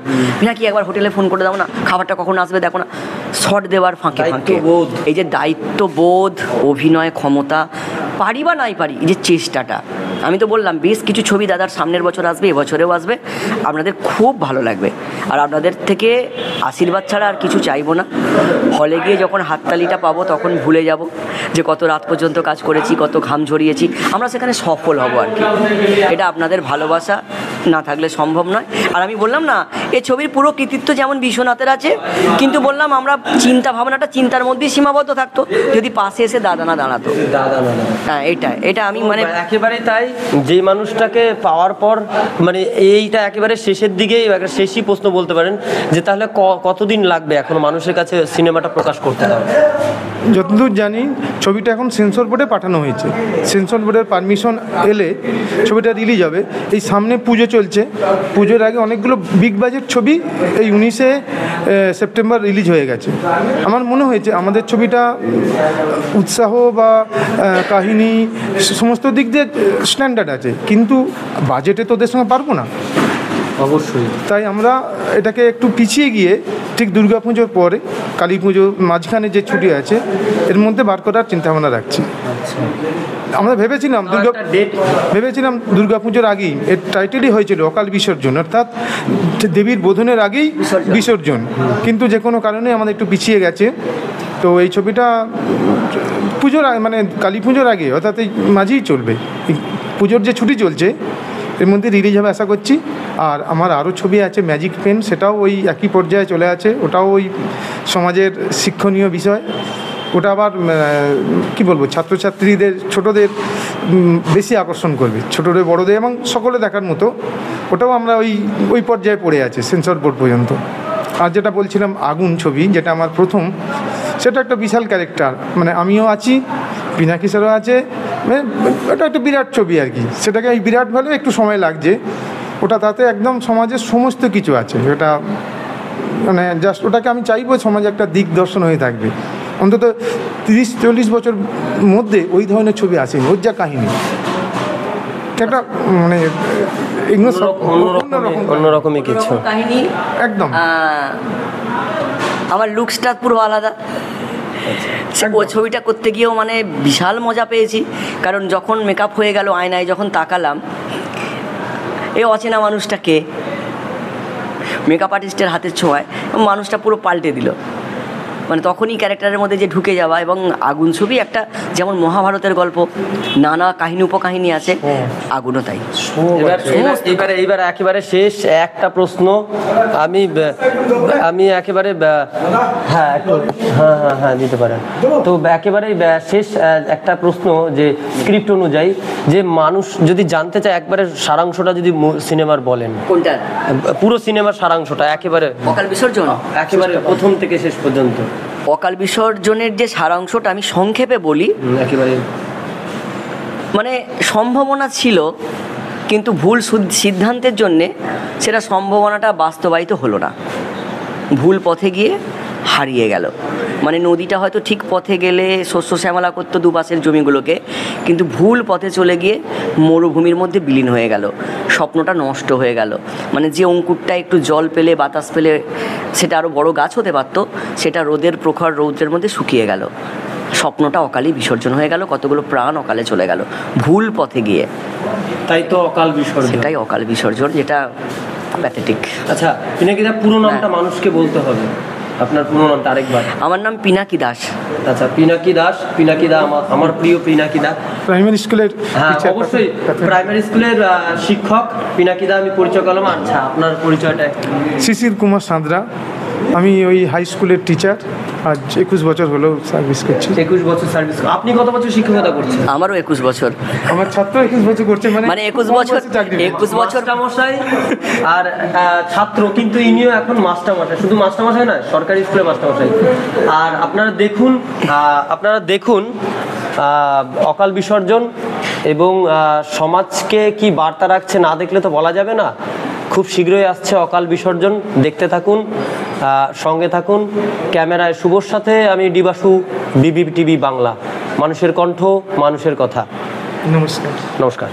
নাকি একবার হোটেলে ফোন করে দাও না, খাবারটা কখন আসবে দেখো না। শর্ট দেওয়ার ফাঁকে ফাঁকে এই যে দায়িত্ববোধ, অভিনয় ক্ষমতা, পারি বা নাই পারি, এই যে চেষ্টাটা, আমি তো বললাম বেশ কিছু ছবি দাদার সামনের বছর আসবে, এবছরেও আসবে, আপনাদের খুব ভালো লাগবে। আর আপনাদের থেকে আশীর্বাদ ছাড়া আর কিছু চাইবো না। হলে গিয়ে যখন হাততালিটা পাবো তখন ভুলে যাব যে কত রাত পর্যন্ত কাজ করেছি, কত ঘাম ঝরিয়েছি, আমরা সেখানে সফল হব আর কি। এটা আপনাদের ভালোবাসা না থাকলে সম্ভব নয়। আর আমি বললাম না, এই ছবির পুরো কৃতিত্ব যেমন বিশ্বনাথের আছে, কিন্তু বললাম আমরা চিন্তা ভাবনাটা চিন্তার মধ্যেই সীমাবদ্ধ থাকতো, যদি পাশে এসে দাদা না দাঁড়াতো। হ্যাঁ, এটা আমি মানে একেবারে তাই। যে মানুষটাকে পাওয়ার পর, মানে এইটা একেবারে শেষের দিকেই, শেষই প্রশ্ন বলতে পারেন যে তাহলে কতদিন লাগবে এখন মানুষের কাছে সিনেমাটা প্রকাশ করতে হবে? যতদূর জানি ছবিটা এখন সেন্সর বোর্ডে পাঠানো হয়েছে, সেন্সর বোর্ডের পারমিশন এলে ছবিটা রিলিজ হবে। এই সামনে পুজো চলছে, পুজোর আগে অনেকগুলো বিগ বাজেট ছবি এই 19শে সেপ্টেম্বর রিলিজ হয়ে গেছে। আমার মনে হয়েছে আমাদের ছবিটা উৎসাহ বা কাহিনী সমস্ত দিক দিয়ে স্ট্যান্ডার্ড আছে, কিন্তু বাজেটে তো ওদের সঙ্গে পারবো না অবশ্যই। তাই আমরা এটাকে একটু পিছিয়ে গিয়ে ঠিক দুর্গাপুজোর পরে, কালী পুজোর মাঝখানে যে ছুটি আছে এর মধ্যে বার করার চিন্তাভাবনা রাখছি। আমরা ভেবেছিলাম দুর্গাপুজোর আগেই, এর টাইটেলই হয়েছিল অকাল বিসর্জন, অর্থাৎ দেবীর বোধনের আগেই বিসর্জন, কিন্তু যে কোনো কারণে আমাদের একটু পিছিয়ে গেছে। তো এই ছবিটা পুজোর মানে কালী পুজোর আগে, অর্থাৎ এই মাঝেই চলবে, পুজোর যে ছুটি চলছে এর মধ্যে রিলিজ হবে আশা করছি। আর আমার আরও ছবি আছে ম্যাজিক পেন, সেটাও ওই একই পর্যায়ে চলে আছে, ওটাও ওই সমাজের শিক্ষণীয় বিষয়। ওটা আবার কি বলবো, ছাত্রছাত্রীদের, ছোটদের বেশি আকর্ষণ করবে, ছোটদের বড়দের এবং সকলে দেখার মতো। ওটাও আমরা ওই পর্যায়ে পড়ে আছে সেন্সর বোর্ড পর্যন্ত। আর যেটা বলছিলাম আগুন ছবি, যেটা আমার প্রথম, সেটা একটা বিশাল ক্যারেক্টার, মানে আমিও আছি, পিনাকি স্যারও আছে, মানে এটা একটা বিরাট ছবি আর কি। সেটাকে এই বিরাট ভালো একটু সময় লাগছে, ওটা তাতে একদম সমাজের সমস্ত কিছু আছে। এটা মানে জাস্ট ওটাকে আমি চাইবো সমাজে একটা দিকদর্শন হয়ে থাকবে। অন্তত 30-40 বছর মধ্যে ওই ধরনের ছবি আসেনি, ওর যা কাহিনী, একটা মানে অন্যরকমই কিছু কাহিনী একদম। আমার লুকসটা পুরো আলাদা। ওই ছবিটা করতে গিয়েও মানে বিশাল মজা পেয়েছি, কারণ যখন মেকআপ হয়ে গেল, আয়নায় যখন তাকালাম, এই অচেনা মানুষটাকে মেকআপ আর্টিস্টের হাতের ছোঁয়ায় মানুষটা পুরো পাল্টে দিল। মানে তখনই ক্যারেক্টারের মধ্যে যে ঢুকে যাওয়া, এবং আগুন ছবি একটা যেমন মহাভারতের গল্প, নানা কাহিনী উপকাহিনী আছে, আগুনও তাই। এইবার একেবারে শেষ একটা প্রশ্ন, আমি একেবারে হ্যাঁ দিতে পারেন। তো একেবারে শেষ একটা প্রশ্ন, যে স্ক্রিপ্ট অনুযায়ী যে মানুষ যদি জানতে চায় একবারে সারাংশটা যদি সিনেমার বলেন, কোনটা? পুরো সিনেমার সারাংশটা একেবারে অকাল বিসর্জন, একেবারে প্রথম থেকে শেষ পর্যন্ত। অকাল বিসর্জনের যে সারাংশটা আমি সংক্ষেপে বলি, একেবারে মানে সম্ভাবনা ছিল কিন্তু ভুল সিদ্ধান্তের জন্যে সেটা সম্ভাবনাটা বাস্তবায়িত হলো না, ভুল পথে গিয়ে হারিয়ে গেল। মানে নদীটা হয়তো ঠিক পথে গেলে শস্য শ্যামলা করতো দুপাশের জমিগুলোকে, কিন্তু ভুল পথে চলে গিয়ে মরুভূমির মধ্যে বিলীন হয়ে গেল, স্বপ্নটা নষ্ট হয়ে গেল। মানে যে অঙ্কুরটা একটু জল পেলে বাতাস পেলে সেটা আরও বড় গাছ হতে পারতো, সেটা রোদের প্রখর রৌদ্রের মধ্যে শুকিয়ে গেল, স্বপ্নটা অকালেই বিসর্জন হয়ে গেল, কতগুলো প্রাণ অকালে চলে গেল ভুল পথে গিয়ে। তাই তো অকাল বিসর্জন, সেটাই অকাল বিসর্জন, যেটা প্যাথেটিক। আচ্ছা, পিনাকিদা পুরো নামটা মানুষকে বলতে হবে, আপনার পুরো নামটা আরেকবার। আমার নাম পিনাকি দাস। আচ্ছা, পিনাকি দাস। পিনাকিদা আমার প্রিয় পিনাকিদা, প্রাইমারি স্কুলের, হ্যাঁ অবশ্যই প্রাইমারি স্কুলের শিক্ষক পিনাকিদা আমি পরিচয় করলাম। আচ্ছা, আপনার পরিচয়টা? শিশির কুমার সাঁতরা, আমি ওই হাই স্কুলের টিচার, আজ 21 বছর হলো সার্ভিস করছি। 21 বছর সার্ভিস। আপনি কত বছর শিক্ষকতা করছেন? আমারও 21 বছর। আমার ছাত্র 21 বছর করছে, মানে 21 বছর, 21 বছর মাস্টারমশাই আর ছাত্র, কিন্তু ইনিও এখন মাস্টারমশাই, শুধু মাস্টারমশাই নয়, সরকারি স্কুলে মাস্টারমশাই। আর আপনারা দেখুন অকাল বিসর্জন এবং সমাজকে কি বার্তা রাখছে, না দেখলে তো বলা যাবে না। খুব শীঘ্রই আসছে অকাল বিসর্জন, দেখতে থাকুন, সঙ্গে থাকুন। ক্যামেরায় শুভর সাথে আমি ডিবাসু, বিবিটিভি বাংলা, মানুষের কণ্ঠ, মানুষের কথা। নমস্কার। নমস্কার।